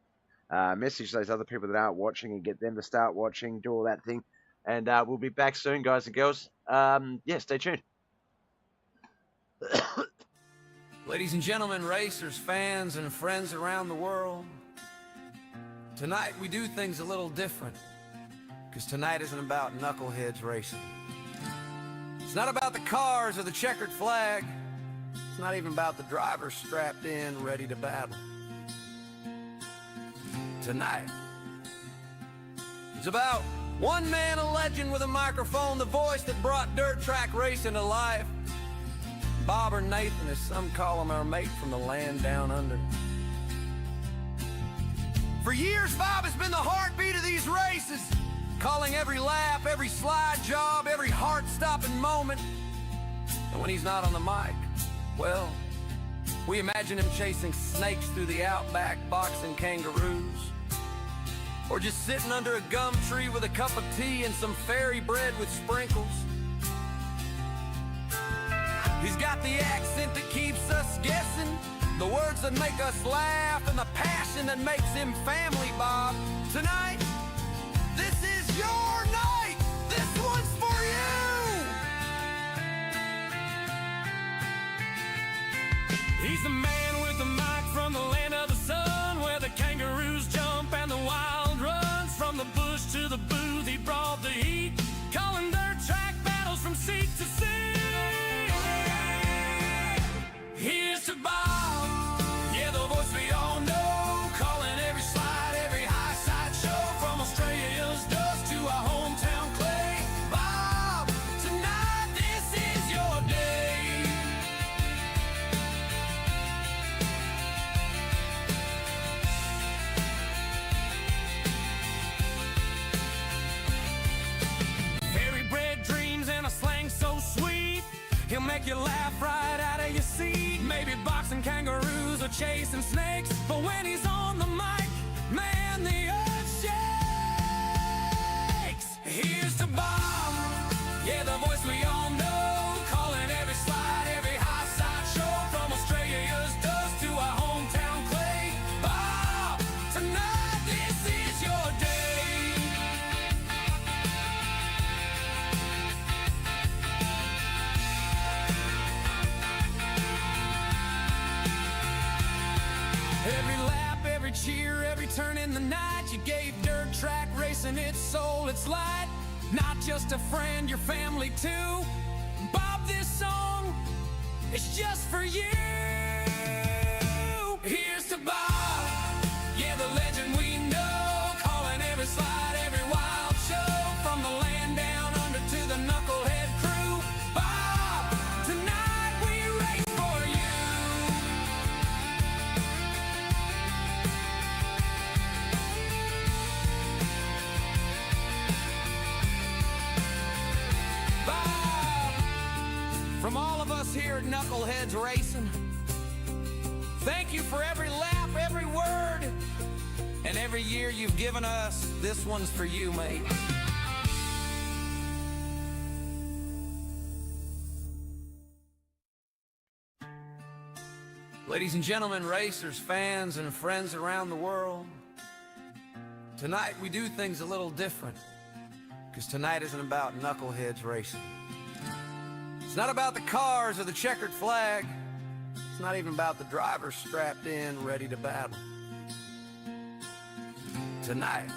message those other people that aren't watching and get them to start watching, do all that thing. And we'll be back soon, guys and girls. Yeah, stay tuned. Ladies and gentlemen, racers, fans, and friends around the world, tonight we do things a little different, because tonight isn't about Knuckleheadz racing. It's not about the cars or the checkered flag. It's not even about the drivers strapped in, ready to battle. Tonight, It's about one man, a legend with a microphone, the voice that brought dirt track racing to life. Bob or Nathan, as some call him, our mate from the land down under. For years, Bob has been the heartbeat of these races, calling every lap, every slide job, every heart-stopping moment. And when he's not on the mic, well, we imagine him chasing snakes through the outback, boxing kangaroos, or just sitting under a gum tree with a cup of tea and some fairy bread with sprinkles. He's got the accent that keeps us guessing, the words that make us laugh, and the passion that makes him family, Bob. Tonight, this is your night. This one's for you. He's the man with the mic from the land of the sun, where the kangaroos jump and the wild runs. From the bush to the booth, he brought the heat, calling dirt track battles from seat to seat. Here's to Bob, yeah, the voice we all know, calling every slide, every high side show, from Australia's dust to our hometown clay. Bob, tonight this is your day. Fairy bread dreams and a slang so sweet, he'll make you laugh right out of your seat. Maybe boxing kangaroos or chasing snakes, but when he's on the mic, man, the earth shakes. Here's to Bob, yeah, the voice we all know, calling every slide, every high side show, from Australia's dust to our hometown clay. Bob, tonight this is your day. Every lap, every cheer, every turn in the night, you gave dirt track racing its soul, its light. Not just a friend, your family too. Bob, this song is just for you. Here's to Bob, yeah, the legend we know, calling every slide, every wild show, from the land down under to the Knucklehead crew. Bob, tonight we race for you. From all of us here at Knuckleheadz Racing, thank you for every lap, every word, and every year you've given us. This one's for you, mate. Ladies and gentlemen, racers, fans, and friends around the world, tonight we do things a little different, because tonight isn't about Knuckleheadz Racing. It's not about the cars or the checkered flag. It's not even about the drivers strapped in, ready to battle. Tonight,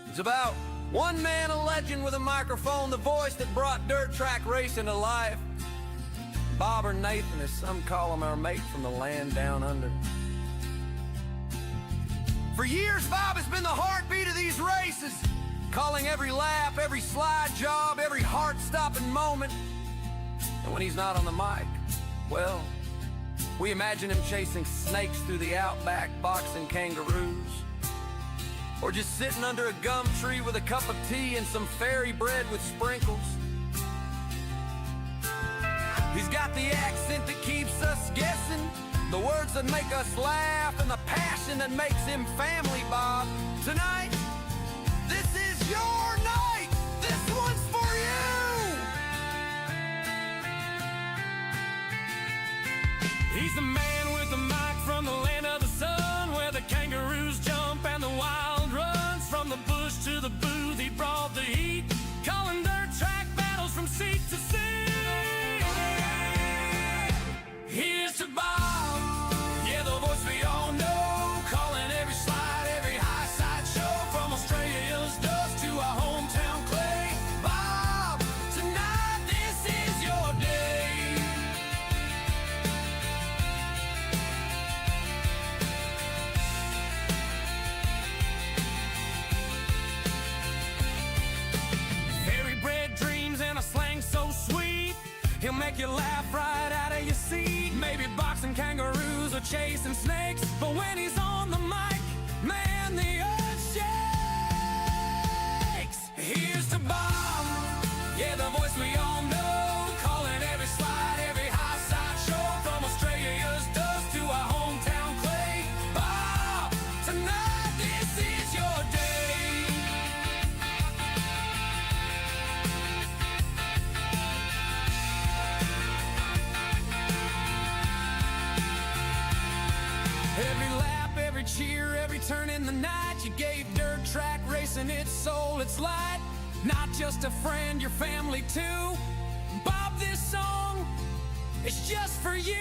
it's about one man, a legend with a microphone, the voice that brought dirt track racing to life. Bob or Nathan, as some call him, our mate from the land down under. For years, Bob has been the heartbeat of these races, calling every lap, every slide job, every heart-stopping moment. And when he's not on the mic, well, we imagine him chasing snakes through the outback, boxing kangaroos, or just sitting under a gum tree with a cup of tea and some fairy bread with sprinkles. He's got the accent that keeps us guessing, the words that make us laugh, and the passion that makes him family, Bob. Tonight, this is your night. This one's for you. He's the man with the mic from the land of the sun, where the kangaroos jump and the wild runs. From the bush to the booth, he brought the heat, calling dirt track battles from seat to seat. Here's to Bob, yeah, the voice we all know, calling every slide, every high side show, from make you laugh right out of your seat. Maybe boxing kangaroos or chasing snakes, but when he's on the mic, man, the earth shakes. Here's to Bob, yeah, the voice we all know, calling every slide, every high side show, from Australia's dust to our hometown clay. Bob, tonight this is your day. Every lap, every cheer, every turn in the night, you gave dirt track racing its soul, its light. Not just a friend, your family too. Bob, this song is just for you.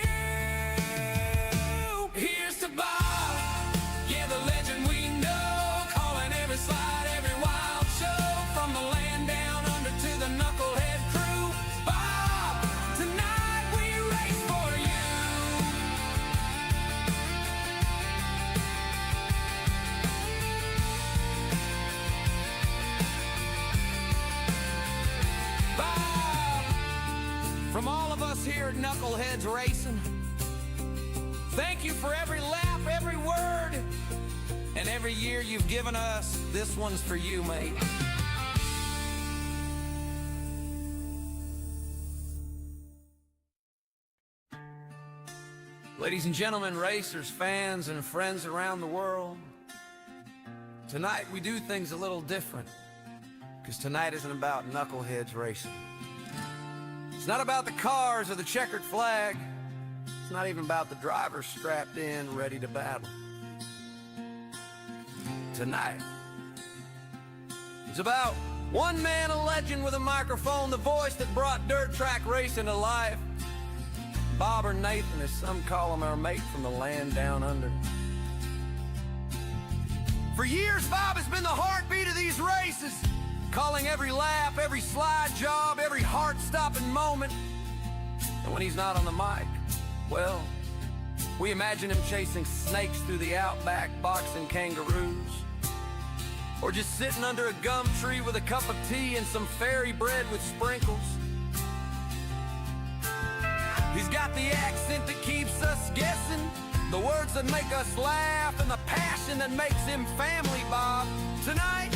Here's to Bob, yeah, the legend we know, calling every slide, every wild show, from the land down under to the Knucklehead crew. Bob, tonight we race for you. Bob, from all of us here at Knuckleheadz Racing, thank you for every lap, every word, and every year you've given us. This one's for you, mate. Ladies and gentlemen, racers, fans, and friends around the world, tonight we do things a little different, because tonight isn't about Knuckleheadz Racing. It's not about the cars or the checkered flag. It's not even about the drivers strapped in, ready to battle. Tonight, it's about one man, a legend with a microphone, the voice that brought dirt track racing to life. Bob, or Nathan, as some call him, our mate from the land down under. For years, Bob has been the heartbeat of these races, calling every lap, every slide job, every heart-stopping moment. And when he's not on the mic, well, we imagine him chasing snakes through the outback, boxing kangaroos, or just sitting under a gum tree with a cup of tea and some fairy bread with sprinkles. He's got the accent that keeps us guessing, the words that make us laugh, and the passion that makes him family, Bob. Tonight,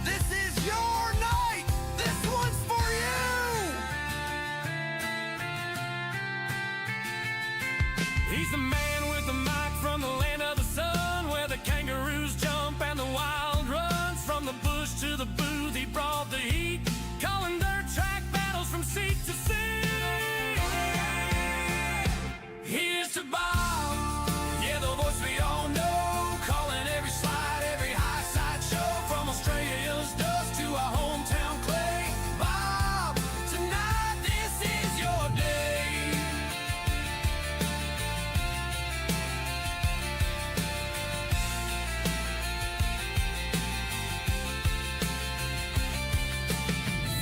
this is your night. This one's for you. He's the man with the mic from the land of the sun, where the kangaroos jump and the wild runs. From the bush to the booth, he brought the heat, calling dirt track battles from seat to seat. Here's to Bob, yeah, the voice we all know, calling every slide, every high side show, from Australia's dust to our hometown clay. Bob, tonight this is your day.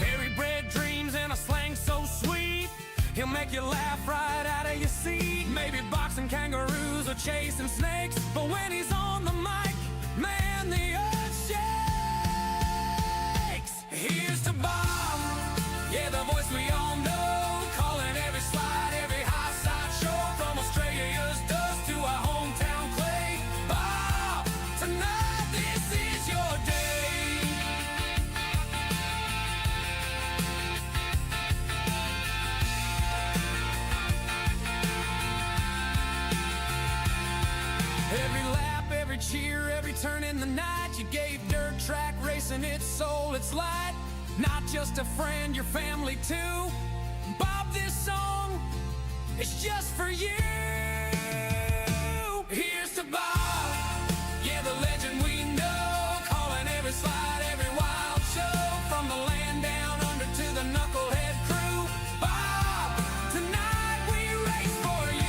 Fairy bread dreams and a slang so sweet, he'll make you laugh right out of your seat. Maybe boxing kangaroos or chasing snakes, but when he's on the mic, man, the earth shakes. Here's to Bob, yeah, the voice we all know, calling every slide, every high side show, from Australia's dust to our hometown clay. Bob, tonight this is your day. Every lap, every cheer, every turn in the night, you gave dirt track racing its soul, its light. Not just a friend, your family too. Bob, this song is just for you. Here's to Bob, yeah, the legend we know, calling every slide, every wild show, from the land down under to the Knucklehead crew. Bob, tonight we race for you.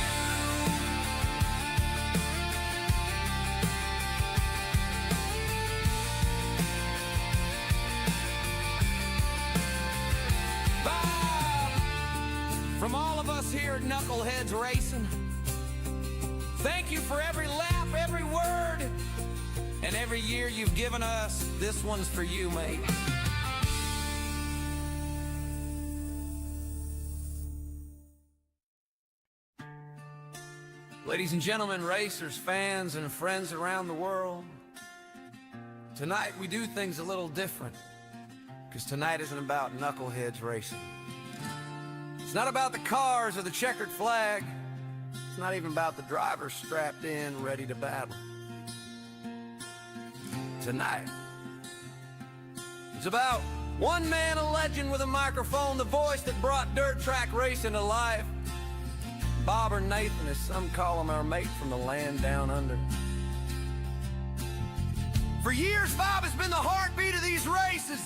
Bob, from all of us here at Knuckleheadz Racing, thank you for every lap, every word, and every year you've given us. This one's for you, mate. Ladies and gentlemen, racers, fans, and friends around the world, tonight we do things a little different, because tonight isn't about Knuckleheadz racing. It's not about the cars or the checkered flag. It's not even about the drivers strapped in, ready to battle. Tonight, it's about one man, a legend with a microphone, the voice that brought dirt track racing to life. Bob or Nathan, as some call him, our mate from the land down under. For years, Bob has been the heartbeat of these races,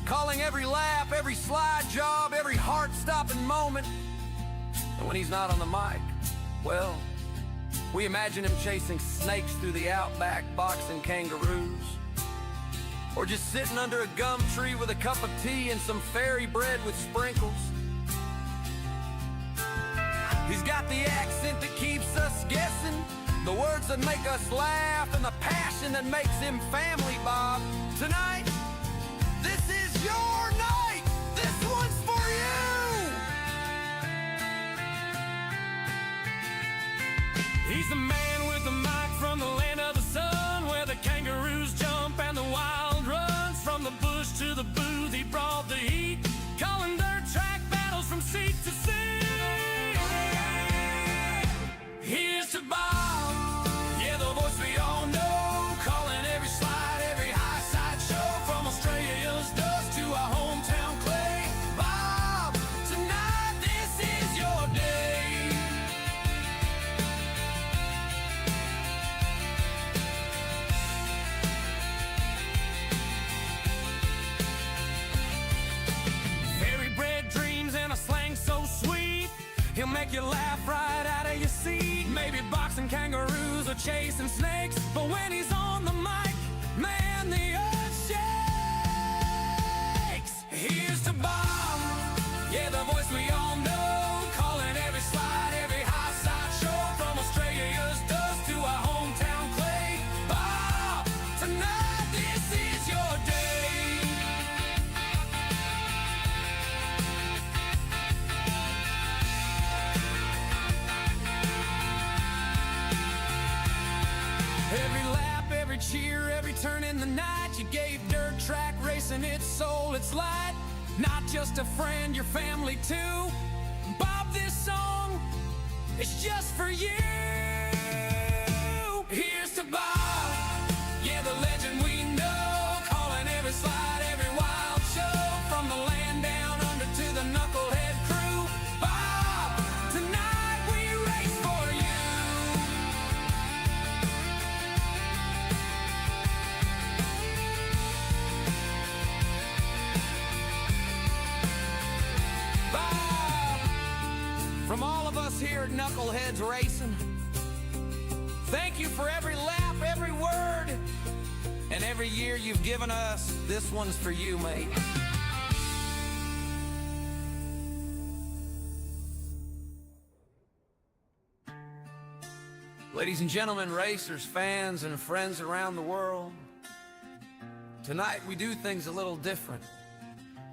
calling every lap, every slide job, every heart-stopping moment. And when he's not on the mic, well, we imagine him chasing snakes through the outback, boxing kangaroos, or just sitting under a gum tree with a cup of tea and some fairy bread with sprinkles. He's got the accent that keeps us guessing, the words that make us laugh, and the passion that makes him family, Bob. Tonight, this is your night. This one's for you. He's the man with the mic from the land of the sun, where the kangaroos jump and the wild runs. From the bush to the booth, he brought the heat, calling dirt track battles from seat to seat. Here's to Bob, yeah, the voice we all know, calling every slide, every high side show, from Australia's dust to our hometown clay. Bob, tonight this is your day. Fairy bread dreams and a slang so sweet, he'll make you laugh right out of your seat. Maybe boxing kangaroos or chasing snakes, but when he's on the mic, man, the earth shakes. Here's to Bob, yeah, the voice we all know, calling every slide, every high side show, from Australia's dust to our hometown clay. Bob, tonight this is your day. Every lap, every cheer, every turn in the night, you gave dirt track racing its soul, its light. Not just a friend, your family too. Bob, this song is just for you. Here's to Bob, yeah, the legend we know, calling every slide, every wild show, from the land down under to the Knucklehead crew. Bob, tonight we race for you. From all of us here at Knuckleheadz Racing, thank you for every lap, every word, and every year you've given us. This one's for you, mate. Ladies and gentlemen, racers, fans, and friends around the world, tonight we do things a little different,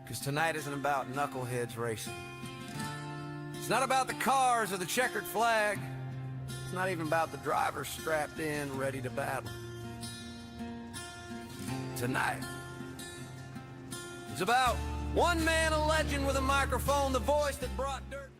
because tonight isn't about Knuckleheadz racing. It's not about the cars or the checkered flag. It's not even about the drivers strapped in, ready to battle. Tonight, it's about one man, a legend with a microphone, the voice that brought dirt.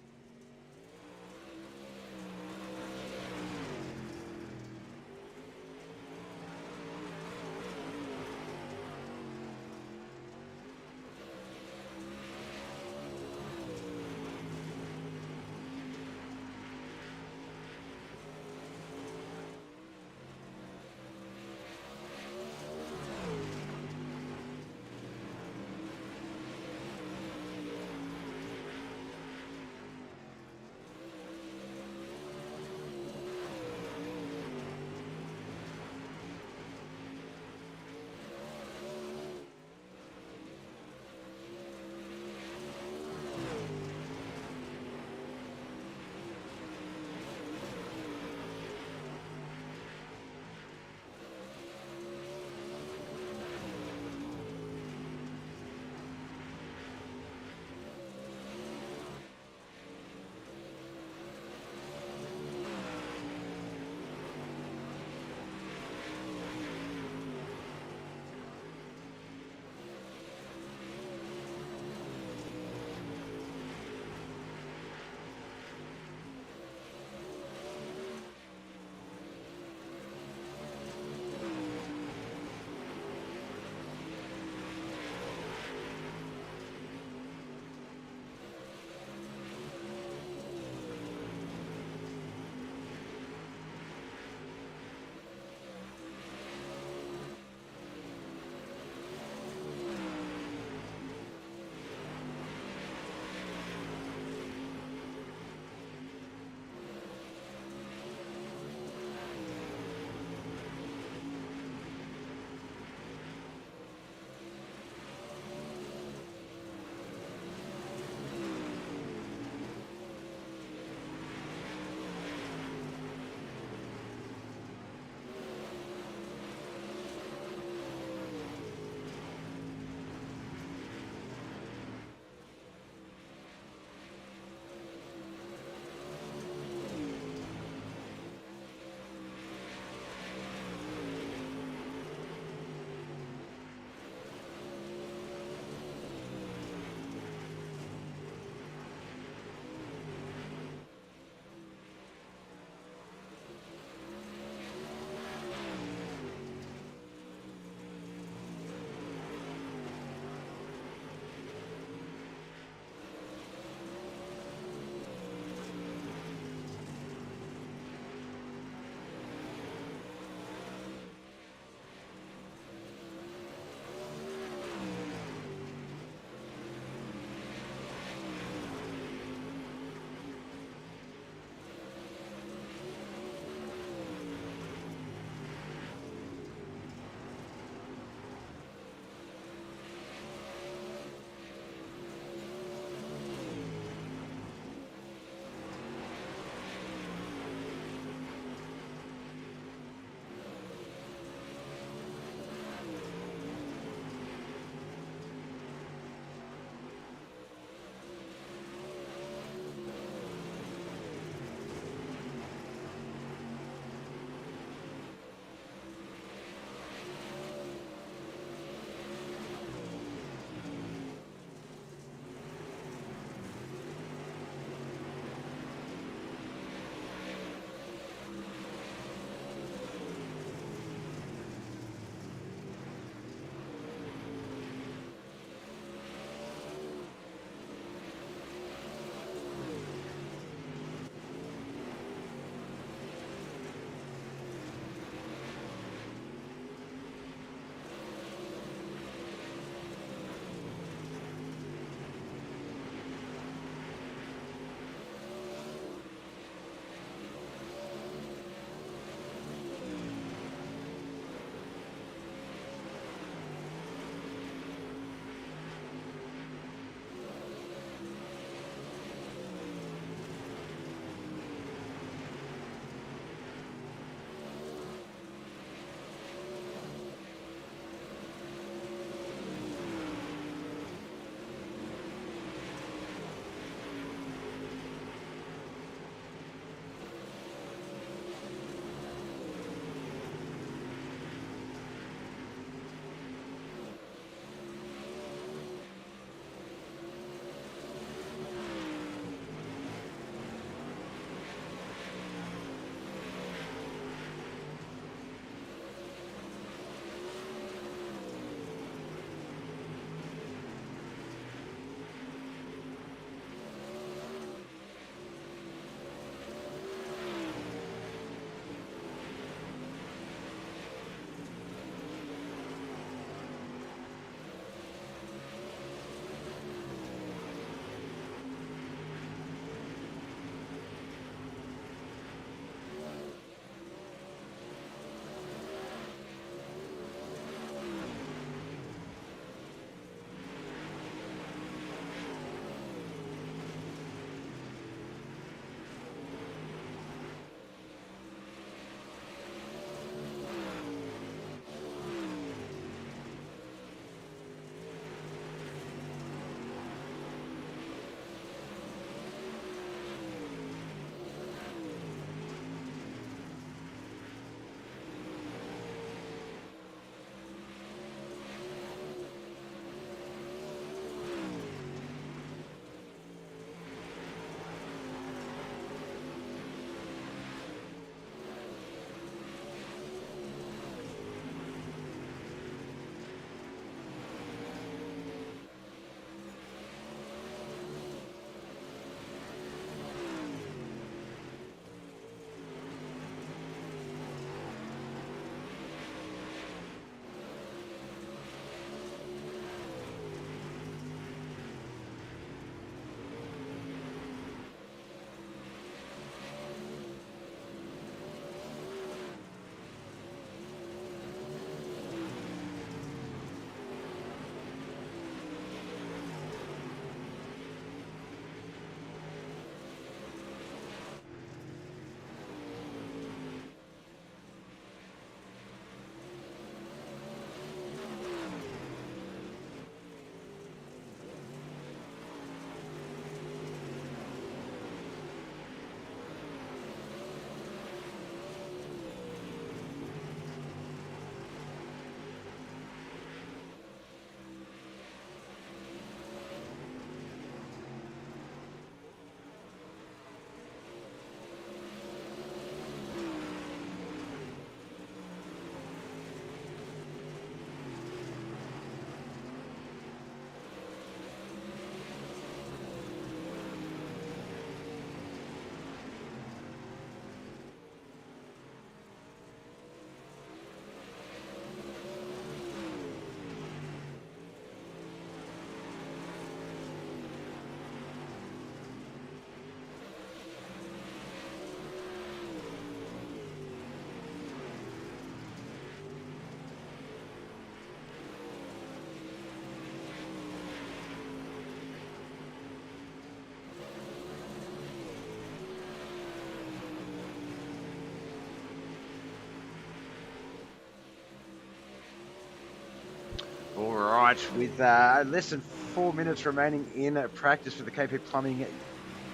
right, with less than 4 minutes remaining in practice for the KP Plumbing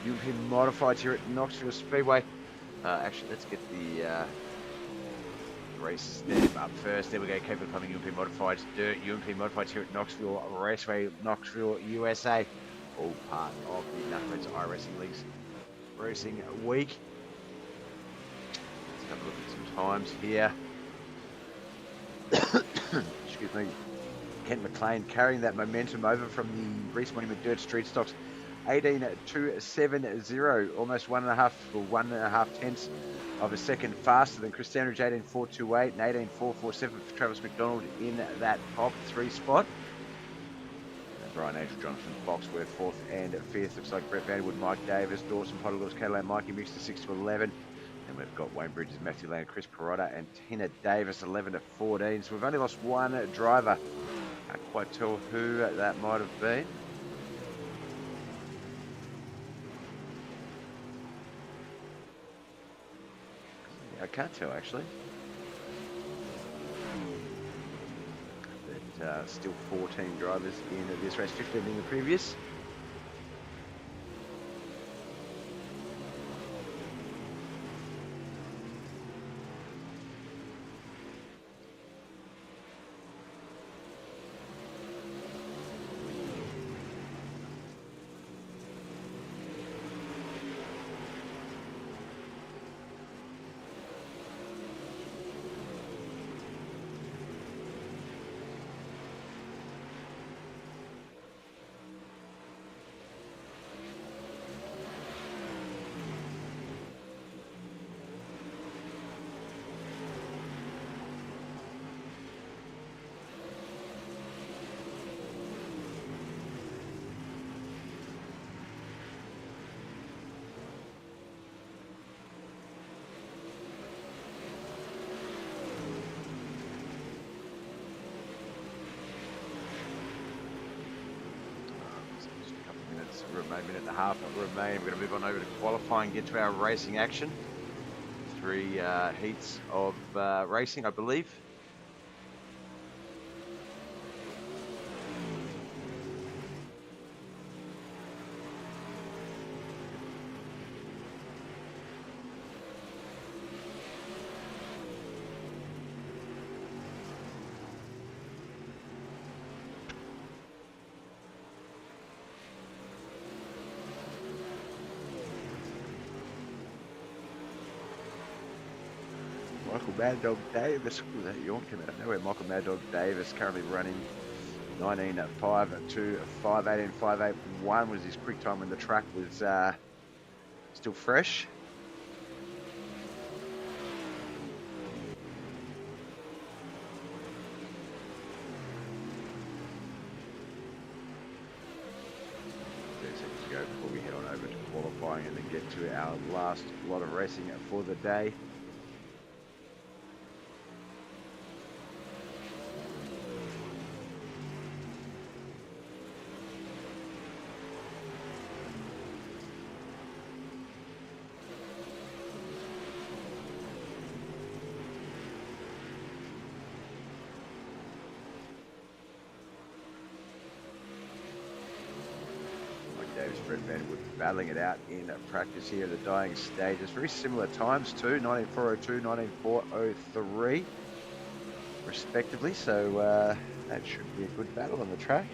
UMP Modifieds here at Knoxville Speedway. Actually, let's get the race step up first. There we go, KP Plumbing UMP Modifieds, Dirt UMP Modifieds here at Knoxville Raceway, Knoxville, USA. All part of the Knuckleheadz iRacing League's racing week. Let's have a look at some times here. Excuse me. Kent McLean carrying that momentum over from the Reece Monument Dirt Street Stocks. 18.270, almost 1.5 tenths of a second faster than Chris Sandridge, 18.428 and 18.447 for Travis McDonald in that top 3 spot. And Brian Angel, Jonathan Foxworth, 4th and 5th. Looks like Brett Vanderwood, Mike Davis, Dawson Potter, Lewis Catalan, Mikey Mixed to 6 to 11. And we've got Wayne Bridges, Matthew Land, Chris Perotta, and Tina Davis, 11 to 14. So we've only lost one driver. Can't quite tell who that might have been. I can't tell actually. But still 14 drivers in this race, 15 in the previous. Remain, minute and a half remain. We're going to move on over to qualifying, get to our racing action. 3 heats of racing, I believe. Michael Mad Dog Davis, ooh, that yawn came out of nowhere. Michael Mad Dog Davis currently running 19.525, 18.581 was his quick time when the track was still fresh. Go before we head on over to qualifying and then get to our last lot of racing for the day. Brett Vanderwood battling it out in practice here at the dying stages. Very similar times too, 19.402, 19.403 respectively. So that should be a good battle on the track.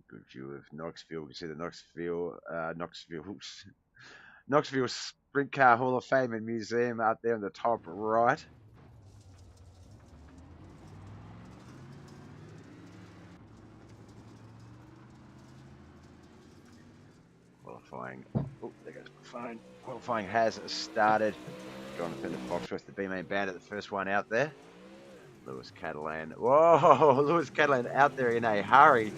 Good view of Knoxville. We can see the Knoxville Sprint Car Hall of Fame and Museum out there in the top right. Qualifying. Oh, there goes my phone. Qualifying has started. Jonathan Foxworth, the B-main bandit, the first one out there. Lewis Catalan. Whoa, Lewis Catalan out there in a hurry.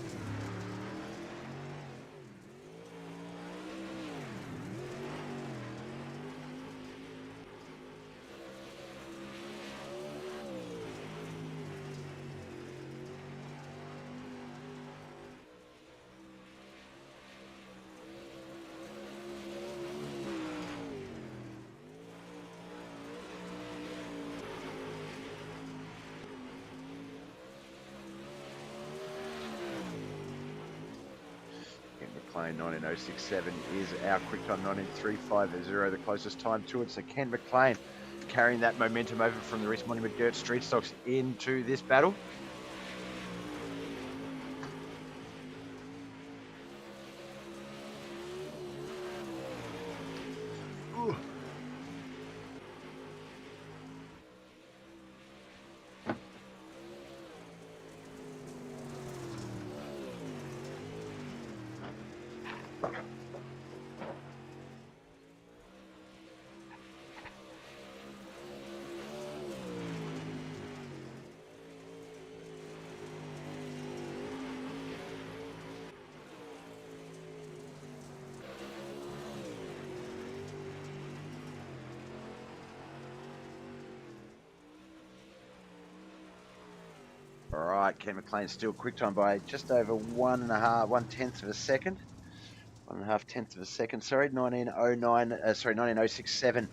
Ken McLean 19067 is our quick time 19350, the closest time to it. So Ken McLean carrying that momentum over from the Reece Monument Dirt Street Stocks into this battle. Ooh. All right, Ken McLean still quick time by just over 1.5 of a second. 1.5 tenths of a second, sorry. 19.067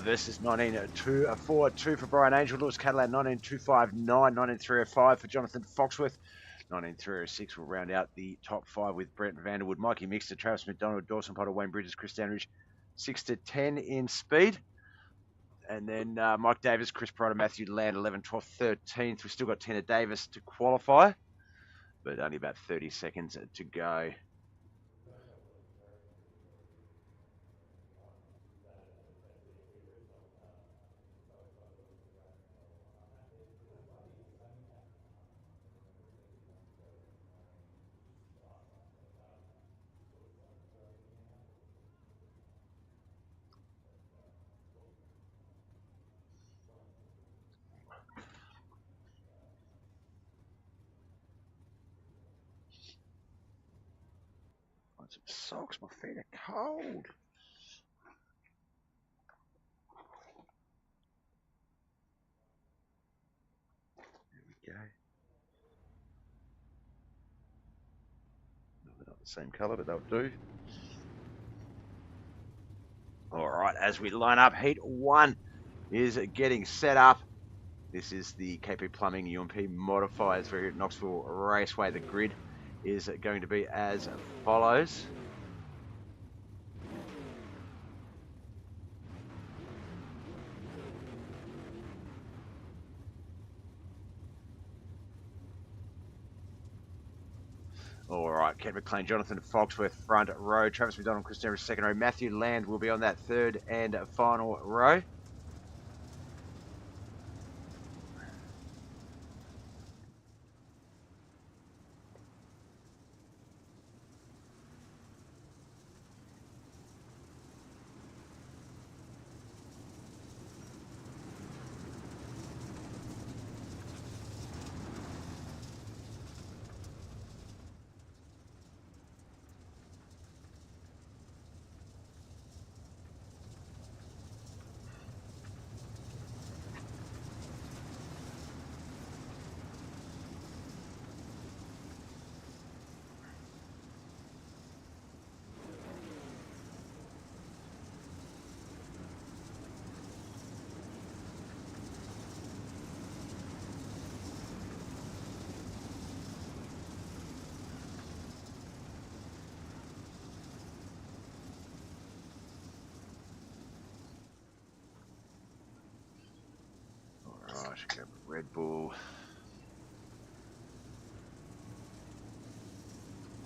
versus 19.242 for Brian Angel. Lewis Catalan 19.259, 19.305 for Jonathan Foxworth. 19.306 will round out the top 5 with Brent Vanderwood, Mikey Mixter, Travis McDonald, Dawson Potter, Wayne Bridges, Chris Danridge, 6 to 10 in speed. And then Mike Davis, Chris Pryor, Matthew Land, 11, 12, 13th. We've still got Tanner Davis to qualify, but only about 30 seconds to go. Find some socks, my feet are cold. There we go. They're not the same colour, but they'll do. All right, as we line up, Heat 1 is getting set up. This is the KP Plumbing UMP Modifieds here at Knoxville Raceway. The grid is going to be as follows. All right, Ken McLean, Jonathan Foxworth, front row. Travis McDonald, Chris Danridge, second row. Matthew Land will be on that third and final row. Right, go Red Bull.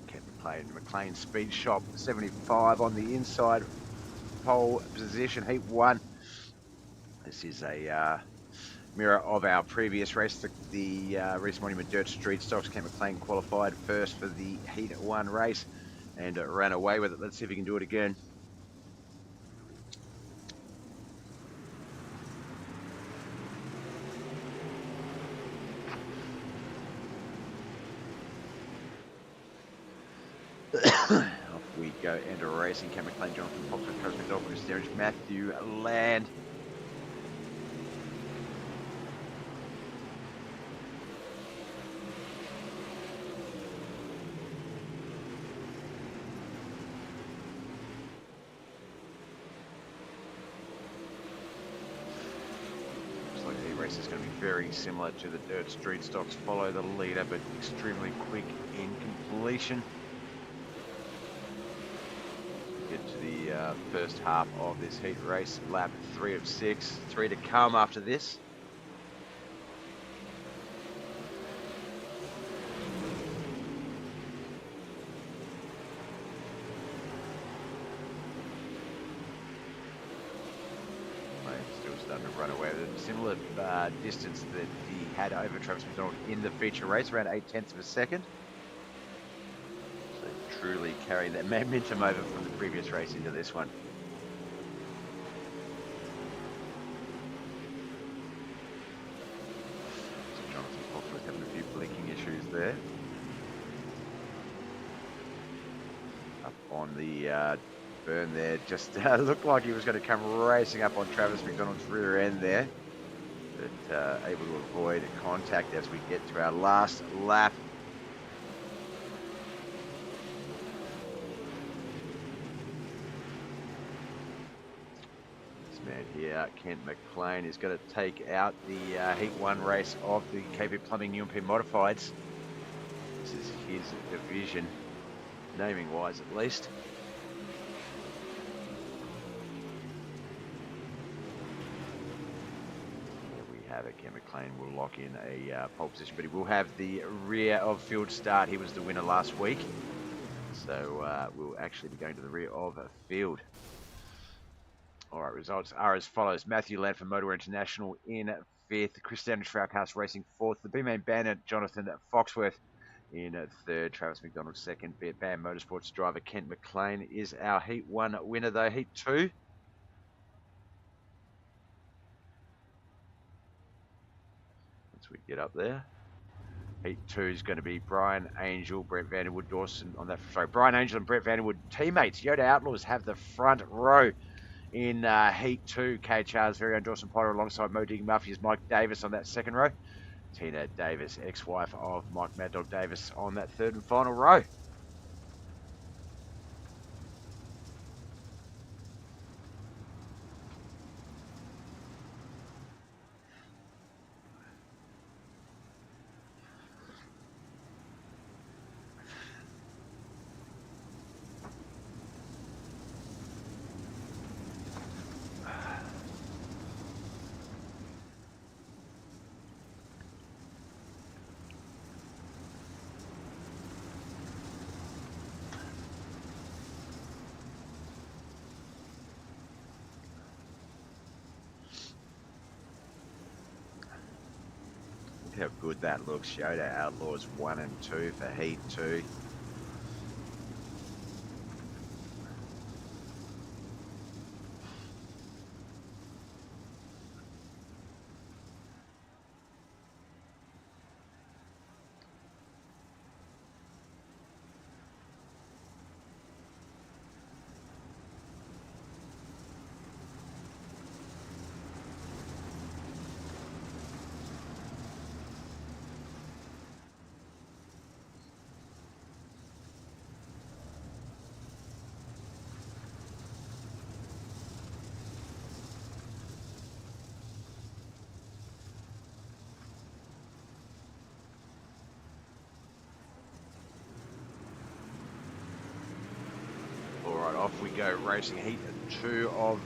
Ken McLean Speed Shop 75 on the inside pole position, Heat 1. This is a mirror of our previous race, the Reece Monument Dirt Street Stocks. Ken McLean qualified first for the Heat 1 race and ran away with it. Let's see if he can do it again. Off we go, and racing. Ken McLean, Jonathan Foxworth, Travis McDonald, Chris Danridge, Matthew Land. Looks like the race is going to be very similar to the Dirt Street Stocks. Follow the leader, but extremely quick in completion. to the first half of this heat race. Lap 3 of 6, 3 to come after this. Still starting to run away with a similar distance that he had over Travis McDonald in the feature race, around 0.8 of a second. So truly carrying that momentum over from the previous race into this one. So Jonathan Fox having a few blinking issues there. Up on the burn there, just looked like he was going to come racing up on Travis McDonald's rear end there, but able to avoid contact as we get to our last lap. This man here, Kent McLean, is going to take out the Heat 1 race of the KP Plumbing UMP Modifieds. This is his division, naming wise at least. Ken McLean will lock in a pole position, but he will have the rear of field start. He was the winner last week, so we'll actually be going to the rear of field. All right, results are as follows. Matthew Land for Motor International in 5th, Chris Standish for Outcast Racing 4th, the B-Main Bandit Jonathan Foxworth in 3rd, Travis McDonald 2nd, BAM Motorsports driver Kent McLean is our Heat 1 winner though. Heat 2. We get up there. Heat 2 is going to be Brian Angel, Brett Vanderwood, Dawson on that. Sorry, Brian Angel and Brett Vanderwood teammates. Yoda Outlaws have the front row in Heat 2. KHR's very own Dawson Potter alongside Mo Digging Maffia's Mike Davis on that second row. Tina Davis, ex-wife of Mike Mad Dog Davis, on that third and final row. How good that looks. Yoda Outlaws 1 and 2 for Heat 2. Off we go, racing Heat 2 of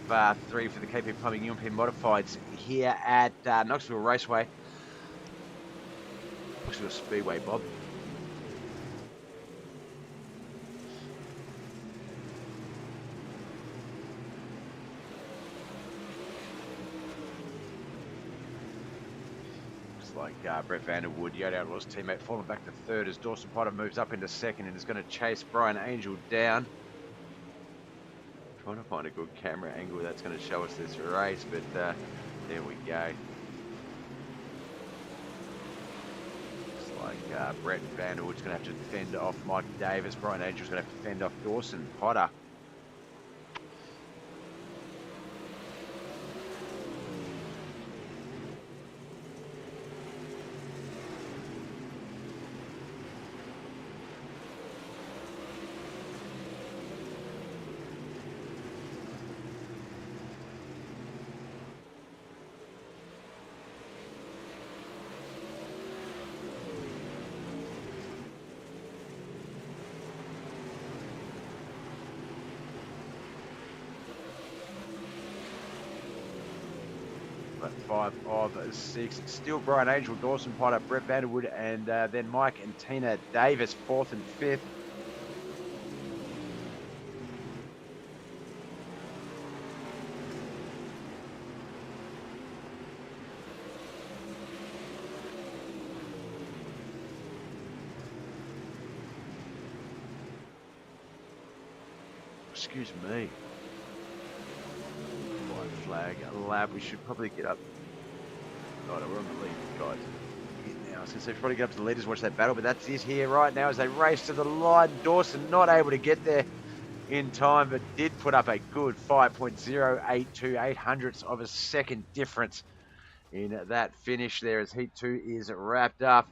3 for the KP Plumbing UMP Modifieds here at Knoxville Raceway. Knoxville Speedway, Bob. Looks like Brett Vanderwood, Yoda Outlaws teammate, falling back to 3rd as Dawson Potter moves up into 2nd and is going to chase Brian Angel down. Trying to find a good camera angle that's going to show us this race, but there we go. Looks like Brett Vanderwood's going to have to fend off Mike Davis. Brian Angel's going to have to fend off Dawson Potter. But 5 of 6. Still Brian Angel, Dawson Potter, Brett Vanderwood, and then Mike and Tina Davis, 4th and 5th. Excuse me. White flag lap. We should probably get up. Oh no, we're on the lead, guys. Now, I was going to say, probably get up to the leaders, watch that battle, but that's it here right now as they race to the line. Dawson not able to get there in time, but did put up a good 5.082, 800ths of a second difference in that finish there as Heat 2 is wrapped up.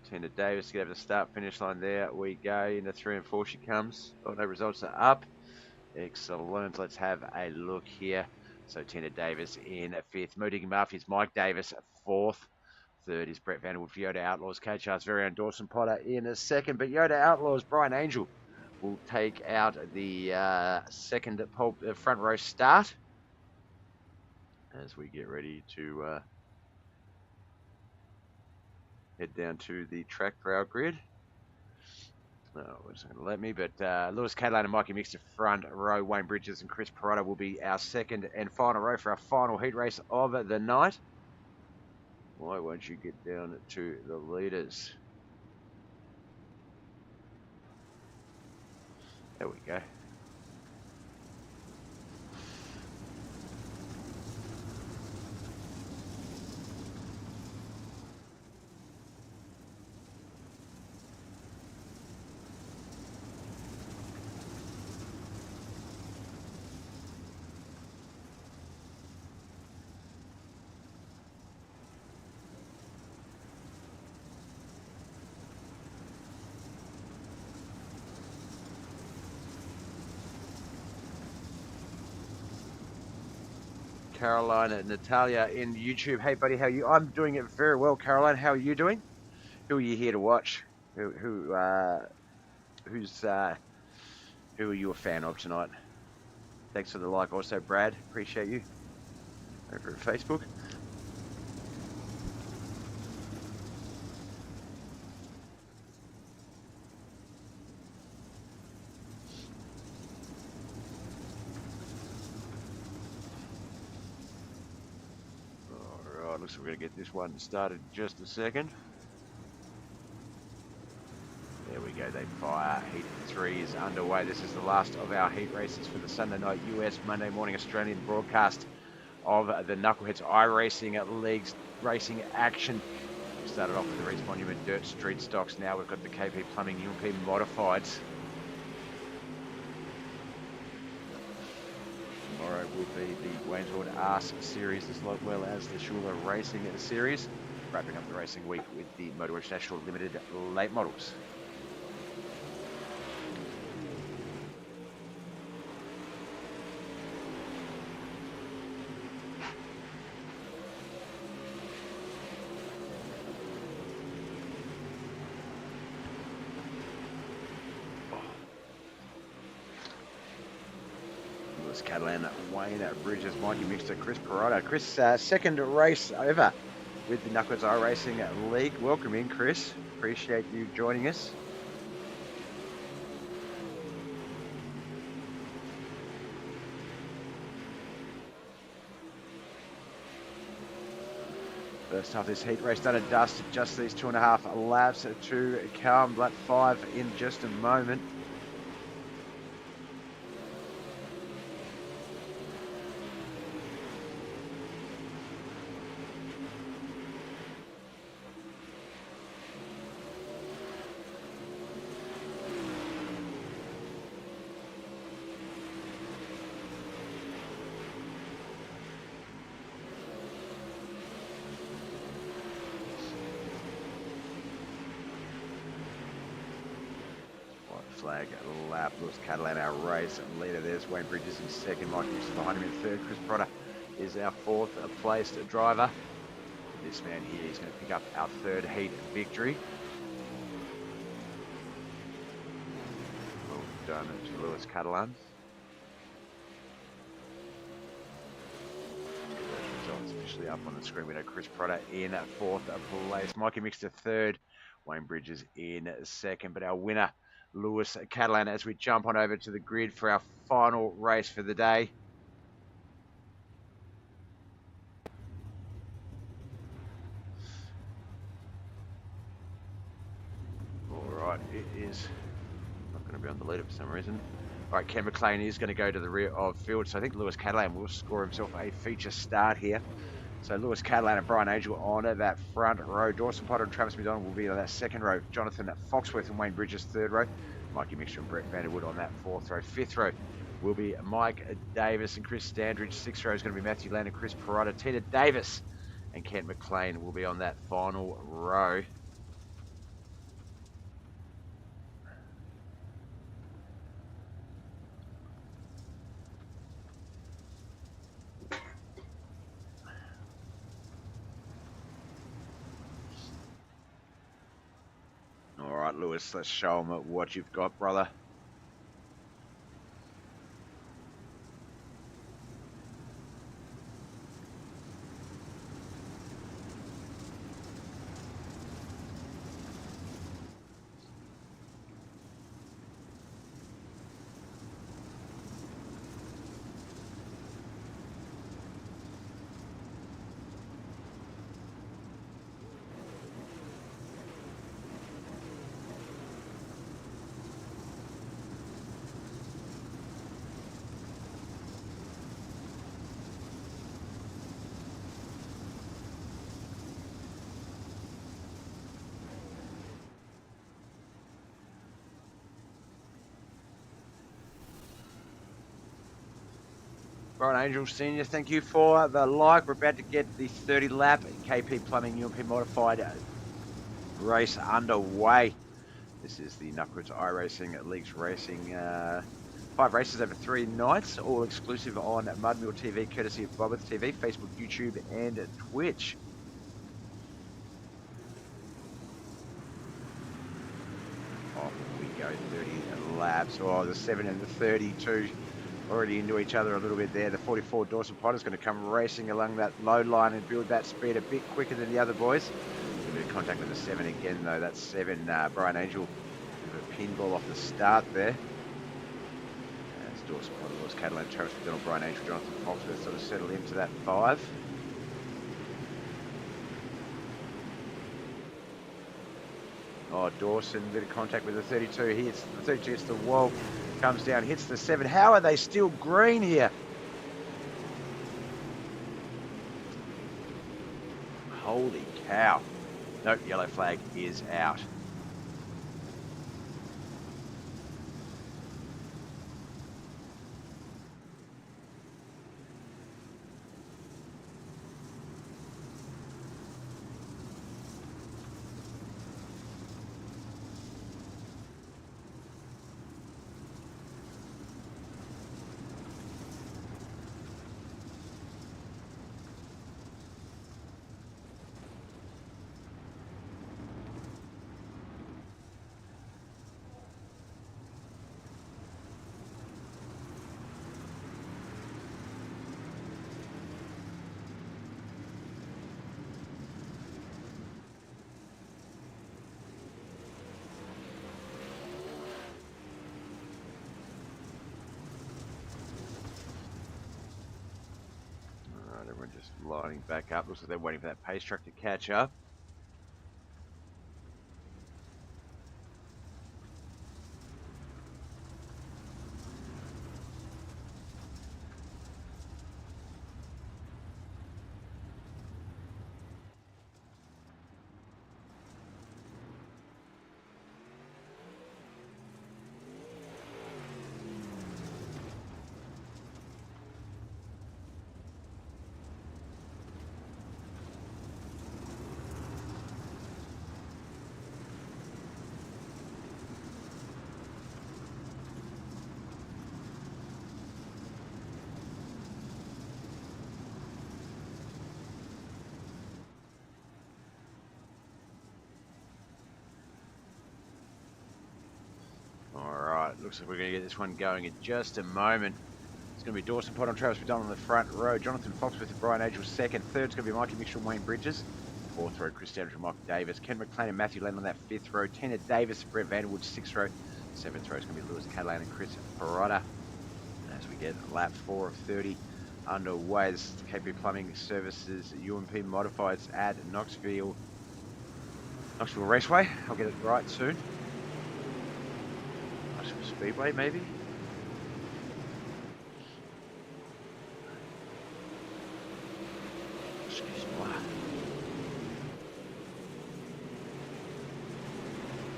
Tina Davis get over the start finish line. There we go. Into 3 and 4 she comes. Oh no, results are up. Excellent. Let's have a look here. So Tina Davis in 5th. Motorsports Modifieds, Mike Davis 4th. 3rd is Brett Vanderwood for Yoda Outlaws. KHR's very own Dawson Potter in a 2nd. But Yoda Outlaws, Brian Angel will take out the second front row start as we get ready to head down to the track for our grid. No, it's not going to let me, but Lewis Catalan and Mikey Mixter front row. Wayne Bridges and Chris Perrotta will be our second and final row for our final heat race of the night. Why won't you get down to the leaders? There we go. Caroline and Natalia in YouTube. Hey, buddy, how are you? I'm doing it very well, Caroline. How are you doing? Who are you here to watch? Who are you a fan of tonight? Thanks for the like, also, Brad. Appreciate you over at Facebook. Looks like we're going to get this one started in just a second. There we go, they fire. Heat 3 is underway. This is the last of our heat races for the Sunday night US, Monday morning Australian broadcast of the Knuckleheadz iRacing leagues racing action. We started off with the Reece Monument Dirt Street stocks. Now we've got the KP Plumbing UMP Modifieds. Tomorrow will be the Wayneswood Arse series as well as the Shula Racing series. Wrapping up the racing week with the Motor International Limited late models. Catalan, Wayne Bridges, Mikey Mixter, Chris Perrotta. Chris, second race over with the Knuckleheadz iRacing League. Welcome in, Chris. Appreciate you joining us. First half of this heat race done and dusted. Just these 2.5 laps to come. Lap 5 in just a moment. Flag lap. Lewis Catalan, our race leader. There's Wayne Bridges in second. Mike Houston behind him in third. Chris Perrotta is our fourth placed driver. This man here is going to pick up our third heat victory. done to Lewis Catalan. Results officially up on the screen. We know Chris Prada in 4th place. Mikey Mixter 3rd. Wayne Bridges in 2nd. But our winner, Lewis Catalan, as we jump on over to the grid for our final race for the day. Alright, it is not going to be on the leader for some reason. All right, Ken McLean is going to go to the rear of field, so I think Lewis Catalan will score himself a feature start here. So Lewis Catalan and Brian Angel on that front row. Dawson Potter and Travis McDonald will be on that 2nd row. Jonathan Foxworth and Wayne Bridges 3rd row. Mikey Mixter and Brett Vanderwood on that 4th row. 5th row will be Mike Davis and Chris Standridge. 6th row is going to be Matthew Land and Chris Perrotta. Tina Davis and Kent McLean will be on that final row. All right, Lewis, let's show them what you've got, brother. Brian Angel Senior, thank you for the like. We're about to get the 30 lap KP Plumbing UMP Modified race underway. This is the Knuckleheadz iRacing Leagues Racing. 5 races over 3 nights, all exclusive on Mudmill TV, courtesy of BobbethTV, Facebook, YouTube, and Twitch. Off we go, 30 laps. Oh, the 7 and the 32. Already into each other a little bit there. The 44 Dawson Potter's going to come racing along that low line and build that speed a bit quicker than the other boys. A bit of contact with the 7 again, though. That's 7. Brian Angel with a pinball off the start there. As Dawson Potter, Lewis Catalan, Travis McDonald, Brian Angel, Jonathan Foxworth sort of settle into that 5. Oh, Dawson, a bit of contact with the 32. He hits the 32, hits the wall, comes down, hits the 7. How are they still green here? Holy cow. Nope, yellow flag is out. Everyone just lining back up. Looks like they're waiting for that pace truck to catch up. looks like we're going to get this one going in just a moment. It's going to be Dawson Pot on Travis McDonald on the front row. Jonathan Foxworth and Brian Angel second. Third's going to be Mikey Mixture and Wayne Bridges. Fourth row, Chris Standridge and Michael Davis. Ken McLean and Matthew Land on that fifth row. Tina Davis and Brett Vanderwood, sixth row. Seventh row is going to be Lewis Catalan and Chris Perotta. As we get lap 4 of 30 underway, this is KP Plumbing Services UMP Modifieds at Knoxville Raceway. I'll get it right soon. Knoxville Speedway, maybe.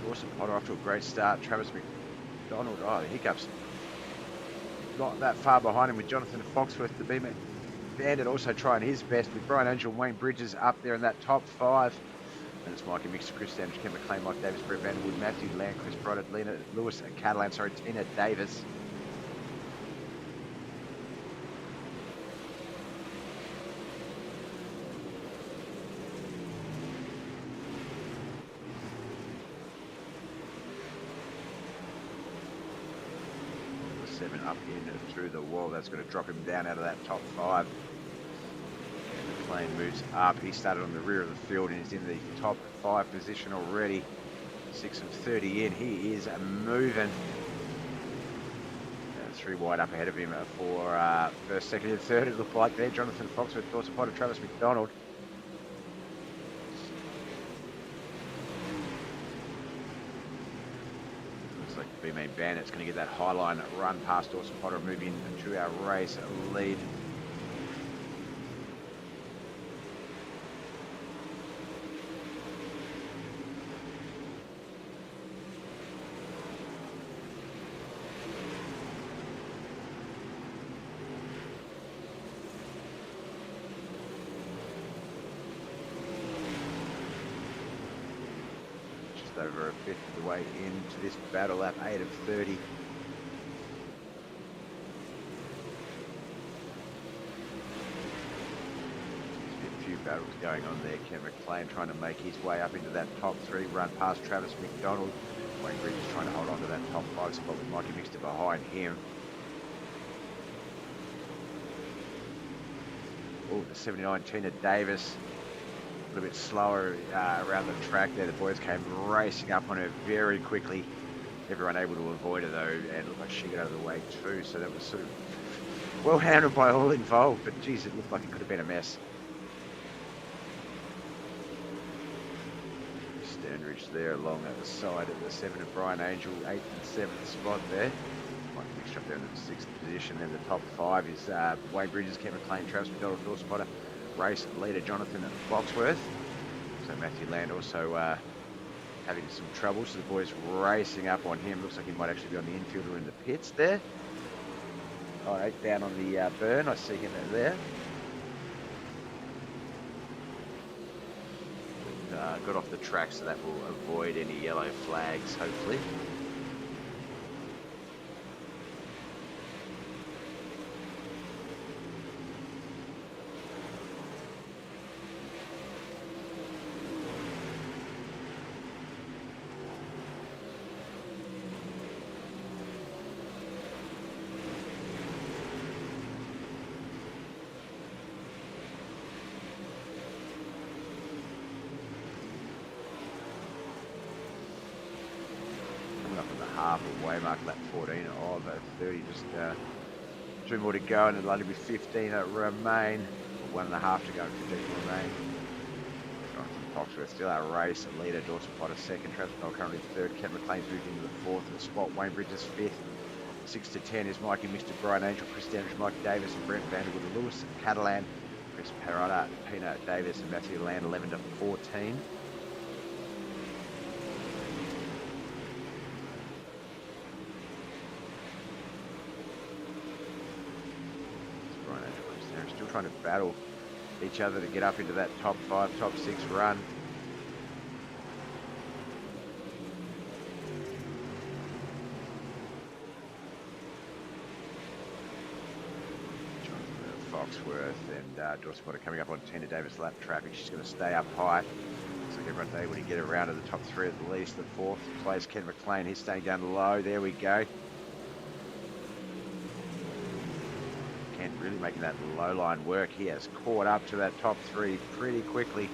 Dawson Potter off to a great start. Travis McDonald, oh, the hiccups. Not that far behind him with Jonathan Foxworth. The B Bandit also trying his best with Brian Angel and Wayne Bridges up there in that top 5. And it's Mikey Mixer, Chris Standridge, Ken McLean, Mike Davis, Brett Vanderwood, Matthew Land, Chris Brodett, Lewis Catalan, Tina Davis. Seven up in through the wall. That's going to drop him down out of that top 5. And McLean moves up. He started on the rear of the field and is in the top 5 position already. 6 of 30 in. He is moving. 3 wide up ahead of him for first, second, and third. It looked like there. Jonathan Foxworth, Dawson Potter, Travis McDonald. B-Main Bandit's going to get that high line run past Dawson Potter and move into our race lead. Over a fifth of the way into this battle, lap 8 of 30. A few battles going on there. Ken McLean trying to make his way up into that top 3, run past Travis McDonald. Wayne Bridges trying to hold on to that top 5 spot with Mikey Mixter behind him. Oh, the 79 Tina Davis. A little bit slower around the track there. The boys came racing up on her very quickly. Everyone able to avoid her though, and it looked like she got out of the way too. So that was sort of well handled by all involved, but geez, it looked like it could have been a mess. Standridge there along at the side of the 7 of Brian Angel, 8th and 7th spot there. Mike Mixture up there in the 6th position. Then the top 5 is Wayne Bridges, Ken McLean, Travis McDonald, Dawson Potter. Race leader Jonathan Foxworth. So Matthew Land also having some trouble. So the boys racing up on him. Looks like he might actually be on the infield or in the pits there. All right, down on the burn. I see him there. Got off the track, so that will avoid any yellow flags, hopefully. Up in the half of Waymark, lap 14 of 30, just 2 more to go, and it'll only be 15 remain, 1.5 to go, 15 remain. Jonathan Foxworth still our race leader, Dawson Potter second, Travis McDonald currently third, Ken McLean's moved into the 4th spot, Wayne Bridges 5th, 6 to 10 is Mikey Mixter, Brian Angel, Chris Standridge, Mike Davis and Brent Vanderwood, Lewis Catalan, Chris Perotta, Tina Davis and Matthew Land 11 to 14. Still trying to battle each other to get up into that top 5, top 6 run. Jonathan Foxworth and Dawson Potter coming up on Tina Davis lap traffic. She's going to stay up high. Looks like everyone's able to get around to the top 3 at least. The 4th place, Ken McLean, he's staying down low. There we go. really making that low line work. He has caught up to that top three pretty quickly.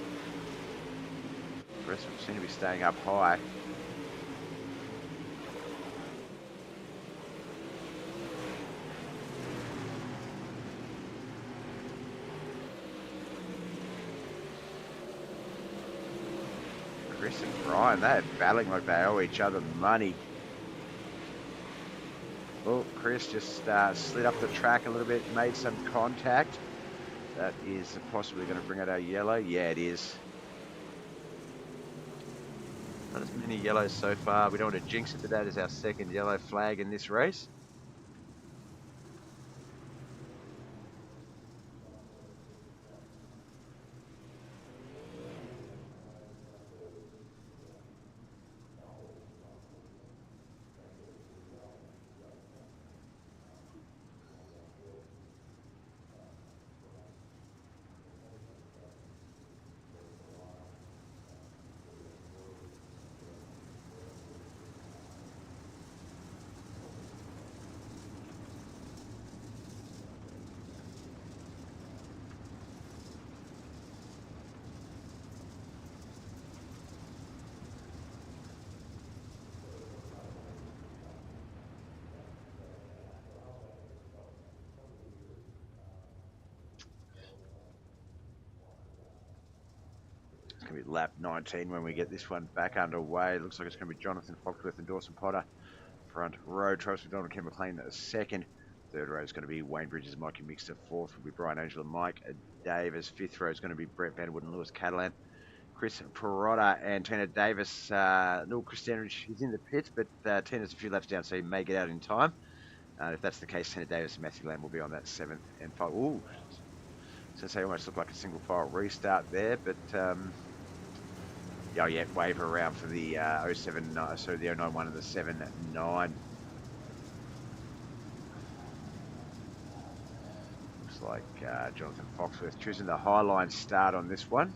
The rest of them seem to be staying up high. Chris and Brian, they're battling like they owe each other money. Well, Chris just slid up the track a little bit, made some contact. That is possibly going to bring out our yellow. Yeah, it is. Not as many yellows so far. We don't want to jinx it, but that is our second yellow flag in this race. It's going to be lap 19 when we get this one back underway. It looks like it's going to be Jonathan Foxworth and Dawson Potter front row. Travis McDonald and Ken McLean second. Third row is going to be Wayne Bridges, Mikey Mixter. Fourth will be Brian Angel and Mike Davis. Fifth row is going to be Brett Vanderwood and Lewis Catalan. Chris Perotta and Tina Davis. Little Chris Standridge is in the pits, but Tina's a few laps down, so he may get out in time. If that's the case, Tina Davis and Matthew Lamb will be on that 7th and 5. Ooh, since they almost look like a single file restart there, but oh yeah, wave around for the 079, so the 091 and the 79. Looks like Jonathan Foxworth choosing the Highline start on this one.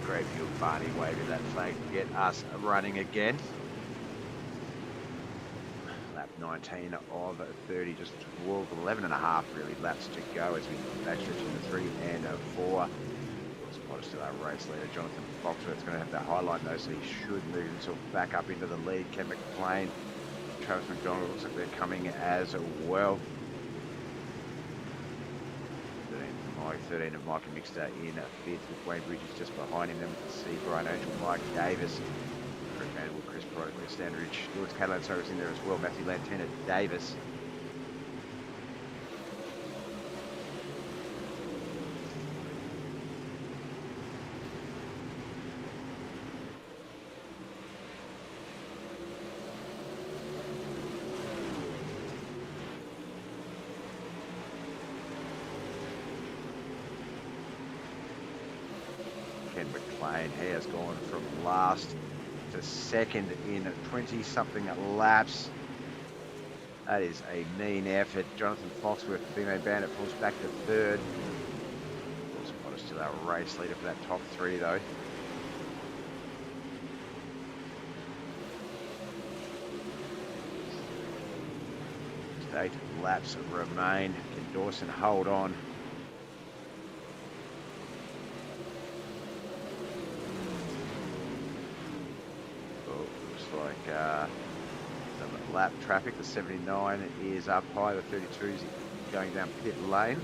Great view of Barney waving that flag to get us running again. Lap 19 of 30, just 11 and a half really laps to go as we backstretch into 3 and 4. Spotters still our race leader. Jonathan Foxworth's going to have that highlight though, so he should move himself back up into the lead. Ken McLean, Travis McDonald, looks like they're coming as well. 13 of Mike and Mixter in 5th with Wayne Bridges just behind him. Then we can see Brian Angel, Mike Davis, Chris Vanderwood, Chris Perotta, Chris Standridge, Lewis Catalan Service in there as well, Matthew Lantana Davis. Ken McLean, he has gone from last to second in 20-something laps. That is a mean effort. Jonathan Foxworth, the B-Main Bandit, falls back to third. Spotters still our race leader for that top 3 though. Just 8 laps remain. Can Dawson hold on? Like some lap traffic. The 79 is up high, the 32 is going down pit lane.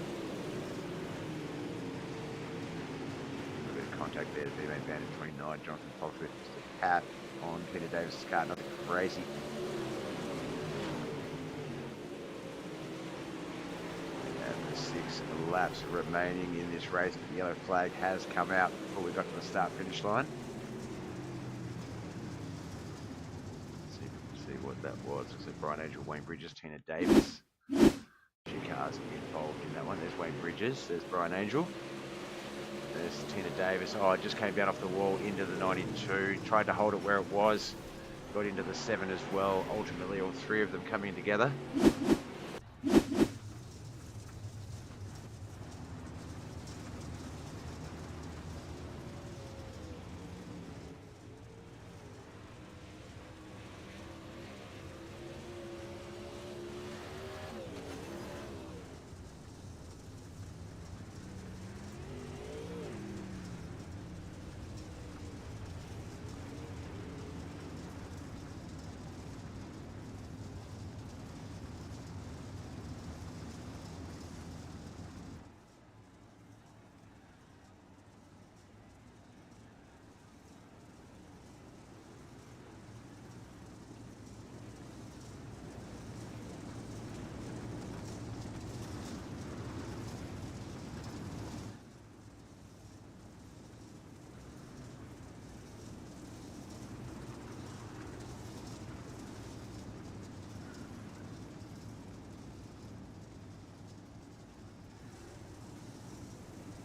A bit of contact there to B-Main Bandit 29, Jonathan Foxworth, just a pat on Peter Davis' car, nothing crazy. And the 6 laps remaining in this race. The yellow flag has come out before we got to the start-finish line. What that was. Brian Angel, Wayne Bridges, Tina Davis. cars involved in that one. There's Wayne Bridges, there's Brian Angel, there's Tina Davis. Oh, it just came down off the wall into the 92, tried to hold it where it was, got into the 7 as well. Ultimately, all 3 of them coming together.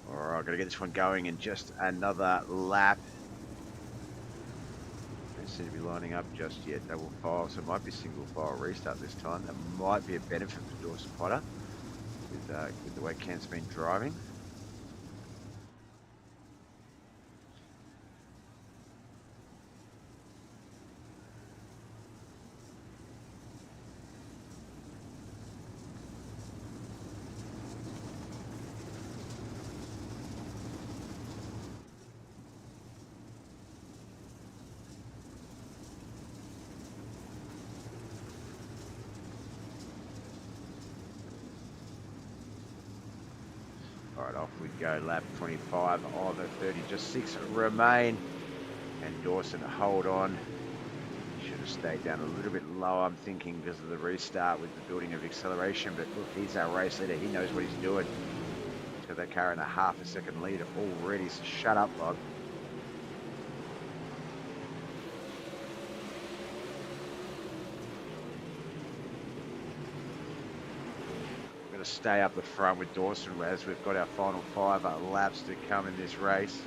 Alright, got to get this one going in just another lap. Don't seem to be lining up just yet. Double file, so it might be single file restart this time. That might be a benefit for Dawson Potter with the way Ken's been driving. Alright, off we go, lap 25 of 30, just 6 remain. And Dawson, hold on. Should have stayed down a little bit low, I'm thinking, because of the restart with the building of acceleration. But look, he's our race leader, he knows what he's doing. He's got that car in a half a second lead already, so shut up, Bob. To stay up the front with Dawson as we've got our final 5 laps to come in this race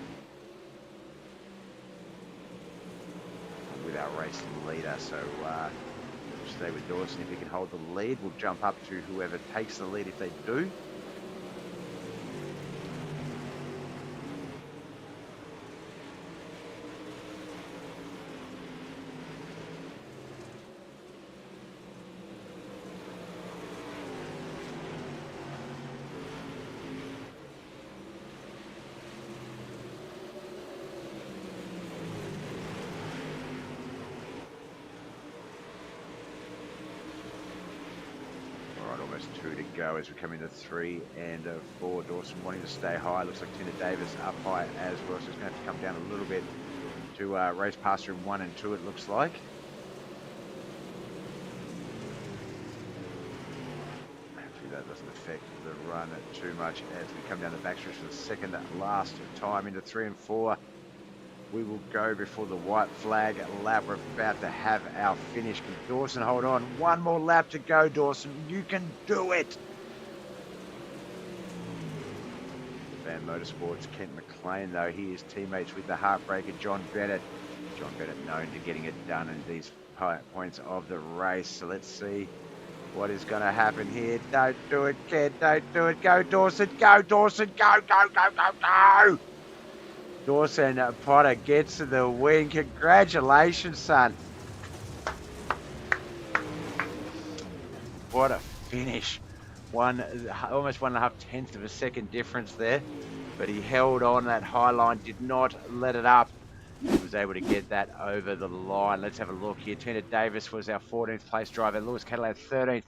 with our racing leader. So we'll stay with Dawson. If he can hold the lead, we'll jump up to whoever takes the lead if they do. Almost 2 to go as we come into 3 and 4. Dawson wanting to stay high. Looks like Tina Davis up high as well, so it's going to have to come down a little bit to race past her in 1 and 2, it looks like. Hopefully that doesn't affect the run too much as we come down the backstretch for the second last time into 3 and 4. We will go before the white flag lap. We're about to have our finish. Can Dawson hold on? 1 more lap to go, Dawson. You can do it. Van Motorsports, Kent McLean, though, he is teammates with the heartbreaker, John Bennett. John Bennett known to getting it done in these points of the race. So let's see what is going to happen here. Don't do it, Kent. Don't do it. Go, Dawson. Go, Dawson. Go, go, go, go, go. Dawson Potter gets to the win. Congratulations, son. What a finish. Almost 1.5 tenths of a second difference there. But he held on that high line, did not let it up. He was able to get that over the line. Let's have a look here. Tina Davis was our 14th place driver. Lewis Cadillac 13th.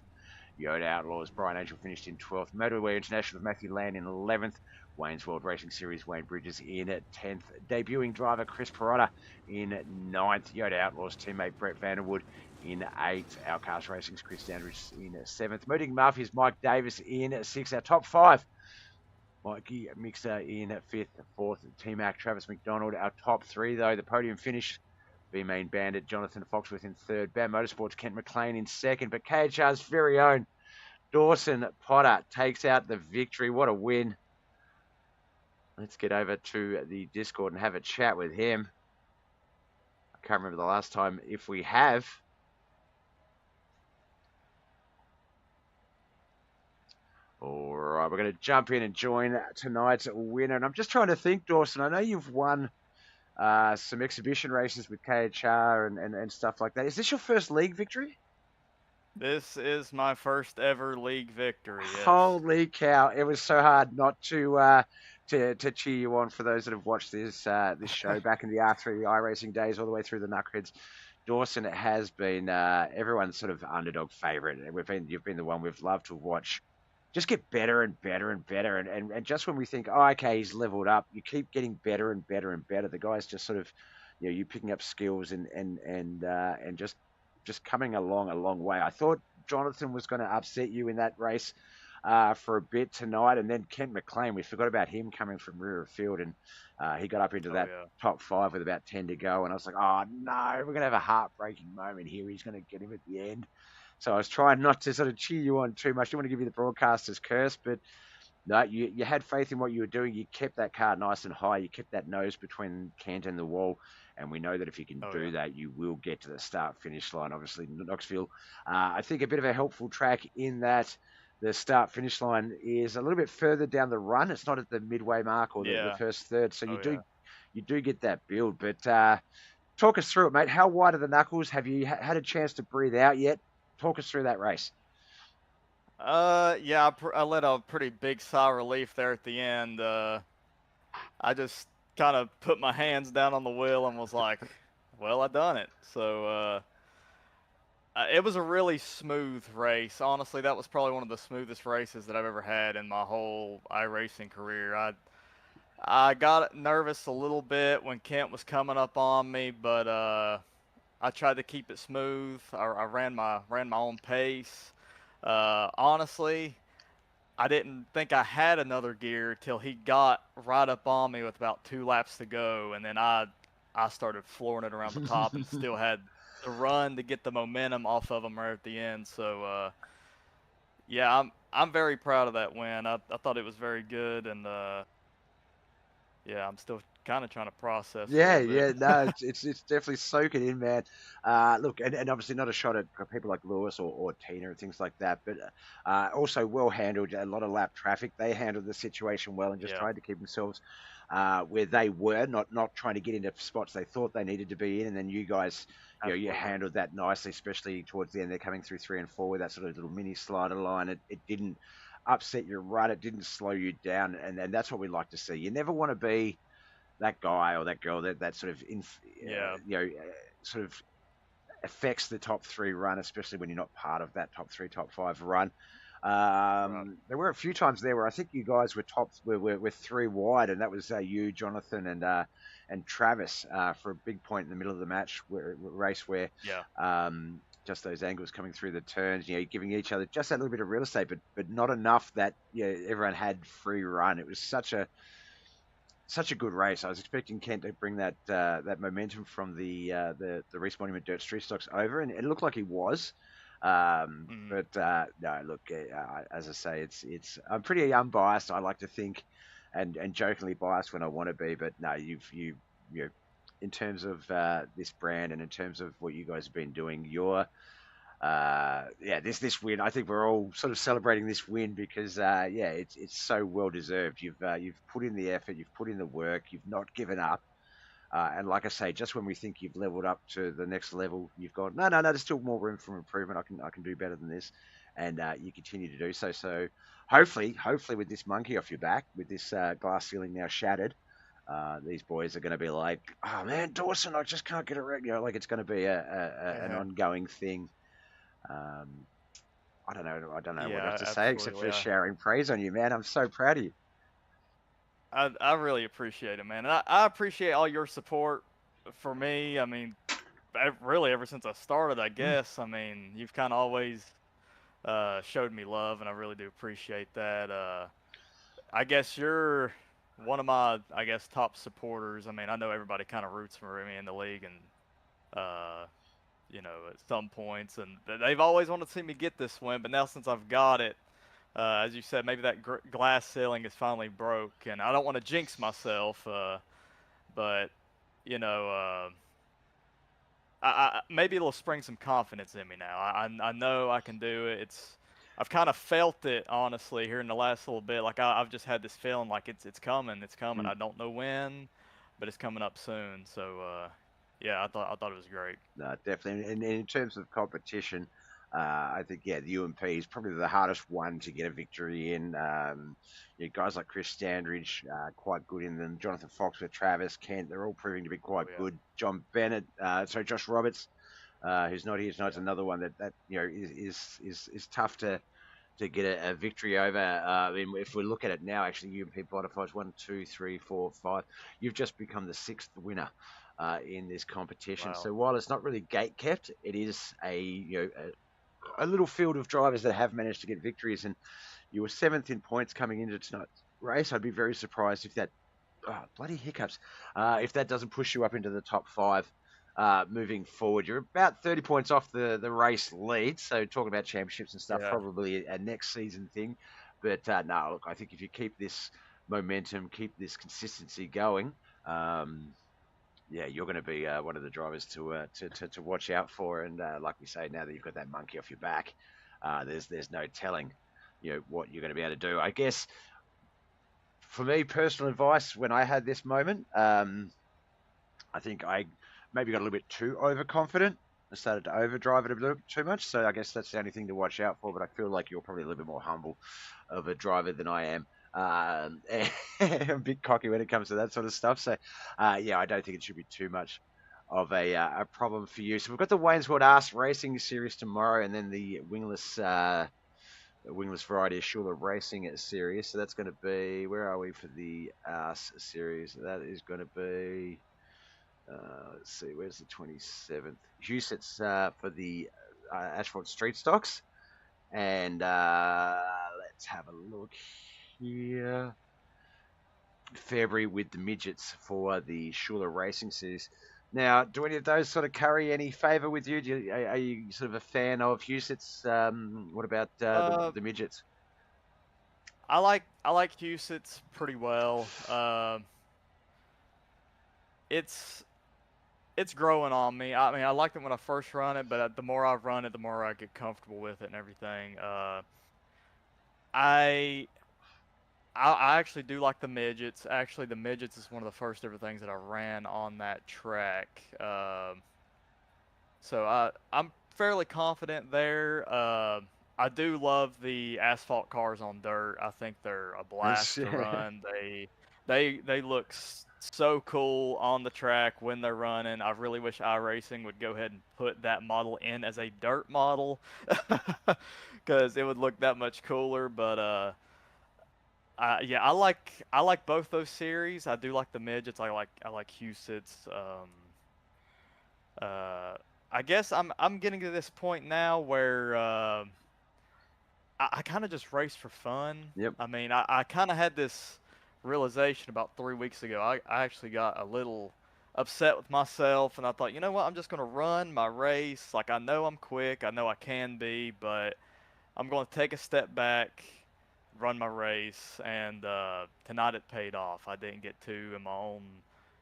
Yoda Outlaws, Brian Angel finished in 12th. Motorway International with Matthew Land in 11th. Wayne's World Racing Series, Wayne Bridges in 10th. Debuting driver Chris Perotta in 9th. Yoda Outlaws teammate Brett Vanderwood in 8th. Outcast Racing's Chris Dandridge in 7th. Mooting Maffia's Mike Davis in 6th. Our top 5. Mikey Mixer in 5th, 4th. T-Mac, Travis McDonald. Our top 3, though, the podium finish. V-Main Bandit, Jonathan Foxworth in 3rd. Bam Motorsports, Kent McLean in 2nd. But KHR's very own Dawson Potter takes out the victory. What a win. Let's get over to the Discord and have a chat with him. I can't remember the last time if we have. All right, we're going to jump in and join tonight's winner. And I'm just trying to think, Dawson, I know you've won some exhibition races with KHR and stuff like that. Is this your first league victory? This is my first ever league victory. Yes. Holy cow! It was so hard not to cheer you on for those that have watched this this show back in the R3 iRacing days, all the way through the Knuckleheadz. Dawson has been everyone's sort of underdog favourite. You've been the one we've loved to watch. Just get better and better and better, and just when we think, oh, okay, he's leveled up, you keep getting better and better and better. The guy's just sort of, you picking up skills and just coming along a long way. I thought Jonathan was going to upset you in that race for a bit tonight, and then Kent McLean, we forgot about him coming from rear of field, and he got up into that top 5 with about 10 to go, and I was like, oh no, we're going to have a heartbreaking moment here. He's going to get him at the end. So I was trying not to sort of cheer you on too much. I didn't want to give you the broadcaster's curse, but no, you had faith in what you were doing. You kept that car nice and high. You kept that nose between Kent and the wall. And we know that if you can do that, you will get to the start-finish line. Obviously, Knoxville, I think a bit of a helpful track in that the start-finish line is a little bit further down the run. It's not at the midway mark or the first third. So you do get that build. But talk us through it, mate. How wide are the knuckles? Have you had a chance to breathe out yet? Talk us through that race. Yeah, I let a pretty big sigh of relief there at the end. I just kind of put my hands down on the wheel and was like, well, I done it. So it was a really smooth race. Honestly, that was probably one of the smoothest races that I've ever had in my whole iRacing career. I got nervous a little bit when Kent was coming up on me, but I tried to keep it smooth. I ran my own pace. Honestly, I didn't think I had another gear till he got right up on me with about 2 laps to go, and then I started flooring it around the top and still had the run to get the momentum off of him right at the end. So yeah, I'm very proud of that win. I thought it was very good, and yeah, I'm still kind of trying to process. No, it's definitely soaking in, man. Look, and obviously not a shot at people like Lewis or Tina and things like that, but also well handled. A lot of lap traffic. They handled the situation well and just tried to keep themselves where they were, not trying to get into spots they thought they needed to be in. And then you guys, you handled that nicely, especially towards the end. They're coming through 3 and 4 with that sort of little mini slider line. It didn't upset your run. It didn't slow you down, and that's what we like to see. You never want to be that guy or that girl that sort of sort of affects the top 3 run, especially when you're not part of that top 3, top 5 run. There were a few times there where I think you guys were 3 wide, and that was you, Jonathan, and Travis for a big point in the middle of the match race where just those angles coming through the turns, giving each other just that little bit of real estate, but not enough that everyone had free run. It was such a good race. I was expecting Kent to bring that momentum from the Reece Monument Dirt Street Stocks over, and it looked like he was. But no, look, as I say, it's I'm pretty unbiased. I like to think, and jokingly biased when I want to be. But no, you in terms of this brand and in terms of what you guys have been doing, this win, I think we're all sort of celebrating this win because it's so well deserved. You've put in the effort, you've put in the work, you've not given up, and like I say, just when we think you've leveled up to the next level, you've gone no, there's still more room for improvement. I can do better than this, and you continue to do so. So hopefully with this monkey off your back, with this glass ceiling now shattered, these boys are going to be like, oh man, Dawson, I just can't get it right. Like it's going to be an ongoing thing. I don't know what else to say except for showering praise on you, man. I'm so proud of you. I really appreciate it, man. And I appreciate all your support for me. I mean, really ever since I started, I guess. I mean, you've kind of always showed me love, and I really do appreciate that. I guess you're one of my, top supporters. I mean, I know everybody kind of roots for me in the league, and at some points, and they've always wanted to see me get this win. But now since I've got it, as you said, maybe that glass ceiling is finally broke, and I don't want to jinx myself, but you know, maybe it'll spring some confidence in me now. I know I can do it. I've kind of felt it honestly here in the last little bit. Like I've just had this feeling like it's coming. I don't know when, but it's coming up soon. So yeah, I thought it was great. No, definitely. And in terms of competition, I think, yeah, the UMP is probably the hardest one to get a victory in. Guys like Chris Standridge, quite good in them. Jonathan Fox with Travis Kent, they're all proving to be quite good. John Bennett, Josh Roberts, who's not here tonight, is another one that is tough to get a victory over. I mean, if we look at it now, actually, UMP Modifieds 1, 2, 3, 4, 5. You've just become the 6th winner in this competition. Wow. So while it's not really gate kept, it is a little field of drivers that have managed to get victories. And you were 7th in points coming into tonight's race. I'd be very surprised if that bloody hiccups if that doesn't push you up into the top 5. Moving forward, you're about 30 points off the race lead. So talking about championships and stuff, probably a next season thing. But no, look, I think if you keep this momentum, keep this consistency going, yeah, you're going to be one of the drivers to watch out for. And like we say, now that you've got that monkey off your back, there's no telling, what you're going to be able to do. I guess for me, personal advice when I had this moment, I think I maybe got a little bit too overconfident. I started to overdrive it a little bit too much. So I guess that's the only thing to watch out for. But I feel like you're probably a little bit more humble of a driver than I am. I'm a bit cocky when it comes to that sort of stuff. So, yeah, I don't think it should be too much of a problem for you. So we've got the Waynesworld Arse Racing Series tomorrow, and then the wingless variety of Schuler Racing Series. So that's going to be, where are we for the Arse Series? That is going to be, let's see, where's the 27th? Huset's for the Asphalt Street Stocks. And let's have a look here. February with the midgets for the Schuler Racing Series. Now, do any of those sort of carry any favour with you? Are you sort of a fan of Huset's? What about the midgets? I like Huset's pretty well. It's growing on me. I mean, I liked it when I first run it, but the more I run it, the more I get comfortable with it and everything. I actually do like the midgets. Actually, the midgets is one of the first ever things that I ran on that track. So I'm fairly confident there. I do love the asphalt cars on dirt. I think they're a blast to run. They look so cool on the track when they're running. I really wish iRacing would go ahead and put that model in as a dirt model, because it would look that much cooler. But yeah, I like both those series. I do like the midgets. I like Huset's. I guess I'm getting to this point now where I kind of just race for fun. Yep. I mean, I kind of had this realization about 3 weeks ago. I actually got a little upset with myself, and I thought, you know what, I'm just going to run my race. Like, I know I'm quick, I know I can be, but I'm going to take a step back, run my race, and tonight it paid off. I didn't get too in my own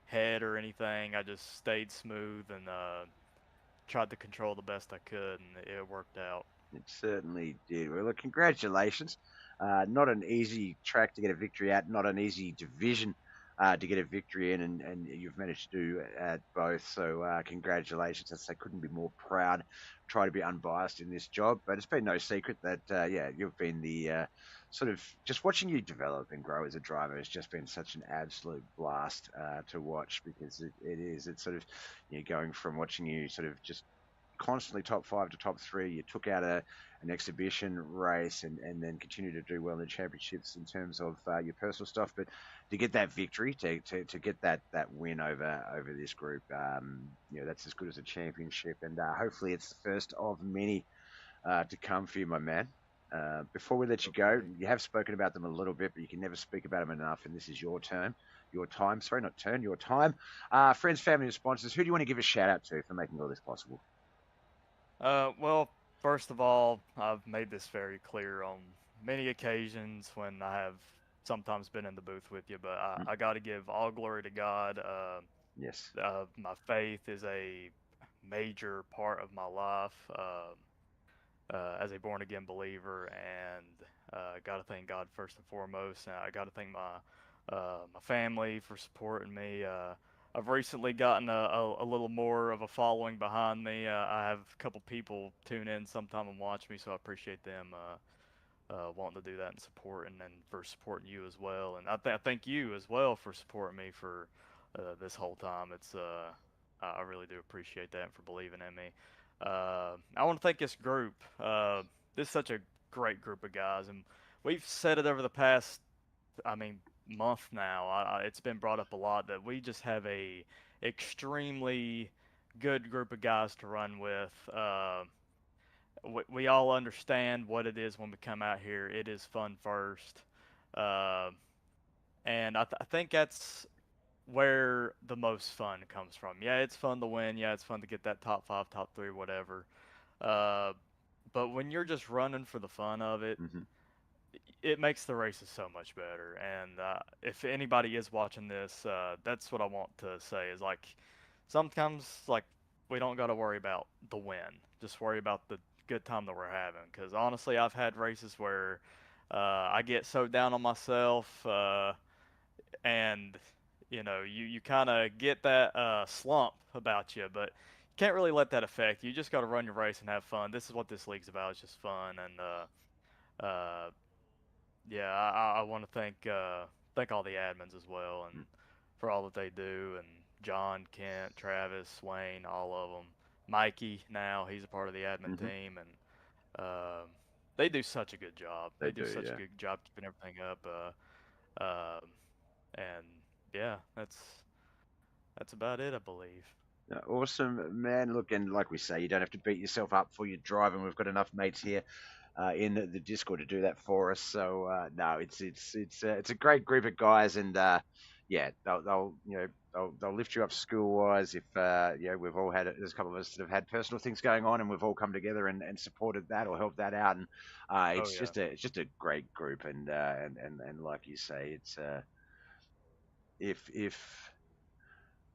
head or anything. I just stayed smooth and tried to control the best I could, and it worked out. It certainly did. Well, look, congratulations. Not an easy track to get a victory at, not an easy division to get a victory in, and you've managed to do at both. So congratulations. I couldn't be more proud. Try to be unbiased in this job, but it's been no secret that, yeah, you've been the sort of, just watching you develop and grow as a driver has just been such an absolute blast to watch, because it's sort of, going from watching you sort of just constantly top 5 to top 3. You took out an exhibition race and then continue to do well in the championships in terms of your personal stuff, but to get that victory, to get that win over this group, that's as good as a championship, and hopefully it's the first of many to come for you, my man. Before we let you go, you have spoken about them a little bit, but you can never speak about them enough, and this is your time. Sorry, not turn, your time. Friends, family, and sponsors, who do you want to give a shout out to for making all this possible? Well, first of all, I've made this very clear on many occasions when I have sometimes been in the booth with you, but Mm. I got to give all glory to God. Yes. My faith is a major part of my life as a born again believer, and got to thank God first and foremost. And I got to thank my family for supporting me. I've recently gotten a little more of a following behind me. I have a couple people tune in sometime and watch me, so I appreciate them wanting to do that and supporting, and for supporting you as well. And I thank you as well for supporting me for this whole time. I really do appreciate that and for believing in me. I want to thank this group. This is such a great group of guys, and we've said it over the past, I mean, month now. It's been brought up a lot that we just have a extremely good group of guys to run with. We all understand what it is when we come out here. It is fun first, uh, and I think that's where the most fun comes from. Yeah, it's fun to win. Yeah, it's fun to get that top five, top three, whatever. Uh, but when you're just running for the fun of it, Hmm. it makes the races so much better. And if anybody is watching this, that's what I want to say is like sometimes like we don't got to worry about the win, just worry about the good time that we're having. Because honestly, I've had races where I get so down on myself, and you kind of get that slump about you, but you can't really let that affect you. You just got to run your race and have fun. This is what this league's about. It's just fun, and uh, yeah, I want to thank all the admins as well, and for all that they do, and John, Kent, Travis, Wayne, all of them. Mikey now he's a part of the admin Hmm. team, and they do such a good job. They They do do, such a yeah. good job keeping everything up. And yeah, that's about it, I believe. Awesome, man. Look, and like we say, you don't have to beat yourself up for your driving. We've got enough mates here in the Discord to do that for us. So no, it's a great group of guys, and yeah, they'll they'll lift you up school wise. If we've all had there's a couple of us that have had personal things going on, and we've all come together and supported that or helped that out, and Oh yeah, it's just a great group, and like you say, it's if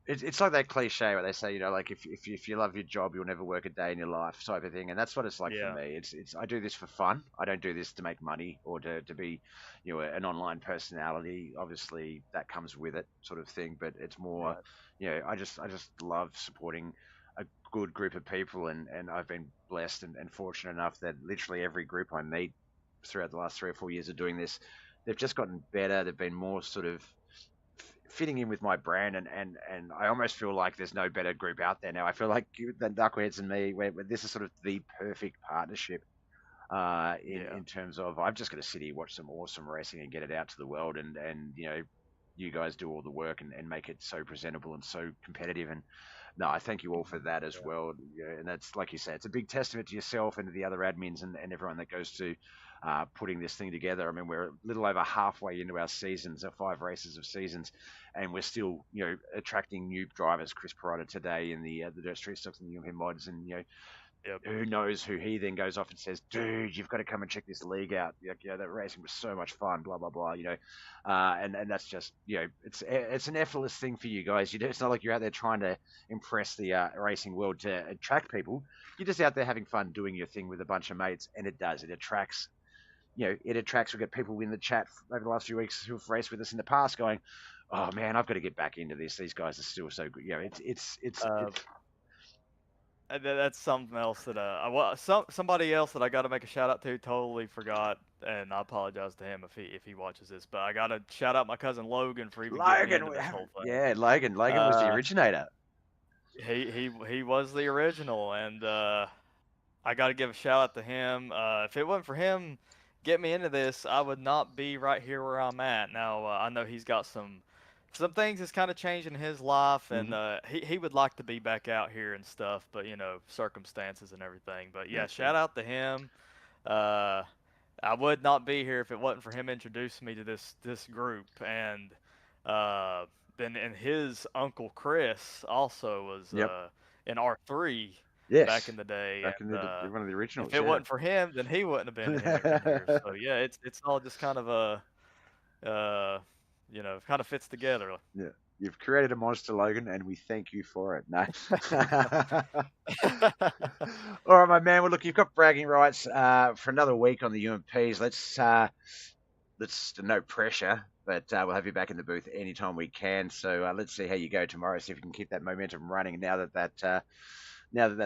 it's like that cliche where they say, like if you love your job, you'll never work a day in your life, type of thing. And that's what it's like for yeah, me. It's I do this for fun. I don't do this to make money or to be, an online personality. Obviously, that comes with it, sort of thing. But it's more, right. I just love supporting a good group of people, and I've been blessed and fortunate enough that literally every group I meet throughout the last 3 or 4 years of doing this, they've just gotten better. They've been more sort of fitting in with my brand, and I almost feel like there's no better group out there now. I feel like the Knuckleheadz and me, where this is sort of the perfect partnership Yeah, in terms of I've just got to sit here, watch some awesome racing, and get it out to the world, and you guys do all the work and make it so presentable and so competitive. And no, I thank you all for that as yeah, well. And that's like you say, it's a big testament to yourself and to the other admins and everyone that goes to putting this thing together. I mean, we're a little over halfway into our seasons, our 5 races of seasons, and we're still, attracting new drivers. Chris Perrotta today in the Dirt Street Stocks and the UMP Mods, and yep. who knows who he then goes off and says, dude, you've got to come and check this league out. Like, that racing was so much fun, blah, blah, blah, and that's just, it's an effortless thing for you guys. It's not like you're out there trying to impress the racing world to attract people. You're just out there having fun doing your thing with a bunch of mates, and it does. It attracts, we get people in the chat over the last few weeks who've raced with us in the past going, oh man, I've got to get back into this. These guys are still so good. Uh, that's something else that somebody else that I got to make a shout out to. Totally forgot, and I apologize to him if he watches this. But I got to shout out my cousin Logan for even getting me Logan, into this whole thing. yeah, Logan was the Uh, originator. he was the original, and I got to give a shout out to him. If it wasn't for him get me into this, I would not be right here where I'm at now. I know he's got some things that's kind of changed in his life, and Hmm. he would like to be back out here and stuff, but circumstances and everything. But yeah, That's it. shout out to him. Uh, I would not be here if it wasn't for him introducing me to this group, and then and his uncle Chris also was Yep. in R3. Yes. back in the day. Back in And one of the originals. if it Yeah. wasn't for him, then he wouldn't have been in here. So yeah, it's all just kind of kind of fits together. Yeah. You've created a monster, Logan, and we thank you for it. No. All right, my man. Well, look, you've got bragging rights for another week on the UMPs. Let's no pressure, but we'll have you back in the booth anytime we can. So let's see how you go tomorrow. See if you can keep that momentum running now that that's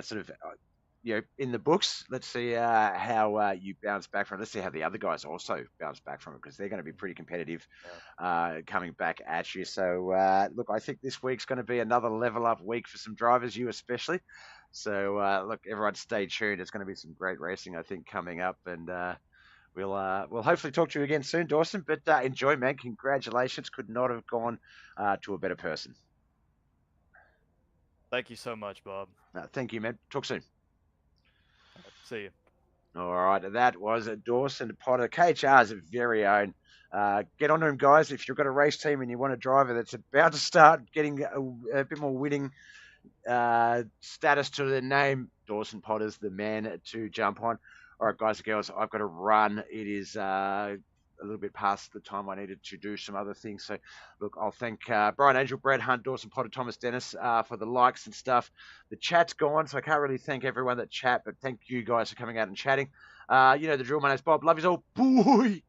sort of in the books. Let's see how you bounce back from it. Let's see how the other guys also bounce back from it, because they're going to be pretty competitive coming back at you. So look, I think this week's going to be another level up week for some drivers, you especially. So look, everyone stay tuned. It's going to be some great racing, I think, coming up, and we'll hopefully talk to you again soon, Dawson. But enjoy, man. Congratulations. Could not have gone to a better person. Thank you so much, Bob. Thank you, man. Talk soon. See you. All right, that was Dawson Potter, KHR's very own. Get onto him, guys. If you've got a race team and you want a driver that's about to start getting a bit more winning status to their name, Dawson Potter's the man to jump on. All right, guys and girls, I've got to run. It is a little bit past the time I needed to do some other things. So, look, I'll thank Brian Angel, Brad Hunt, Dawson Potter, Thomas Dennis for the likes and stuff. The chat's gone, so I can't really thank everyone that chat, but thank you guys for coming out and chatting. You know the drill. My name's Bob. Love you all. Boy.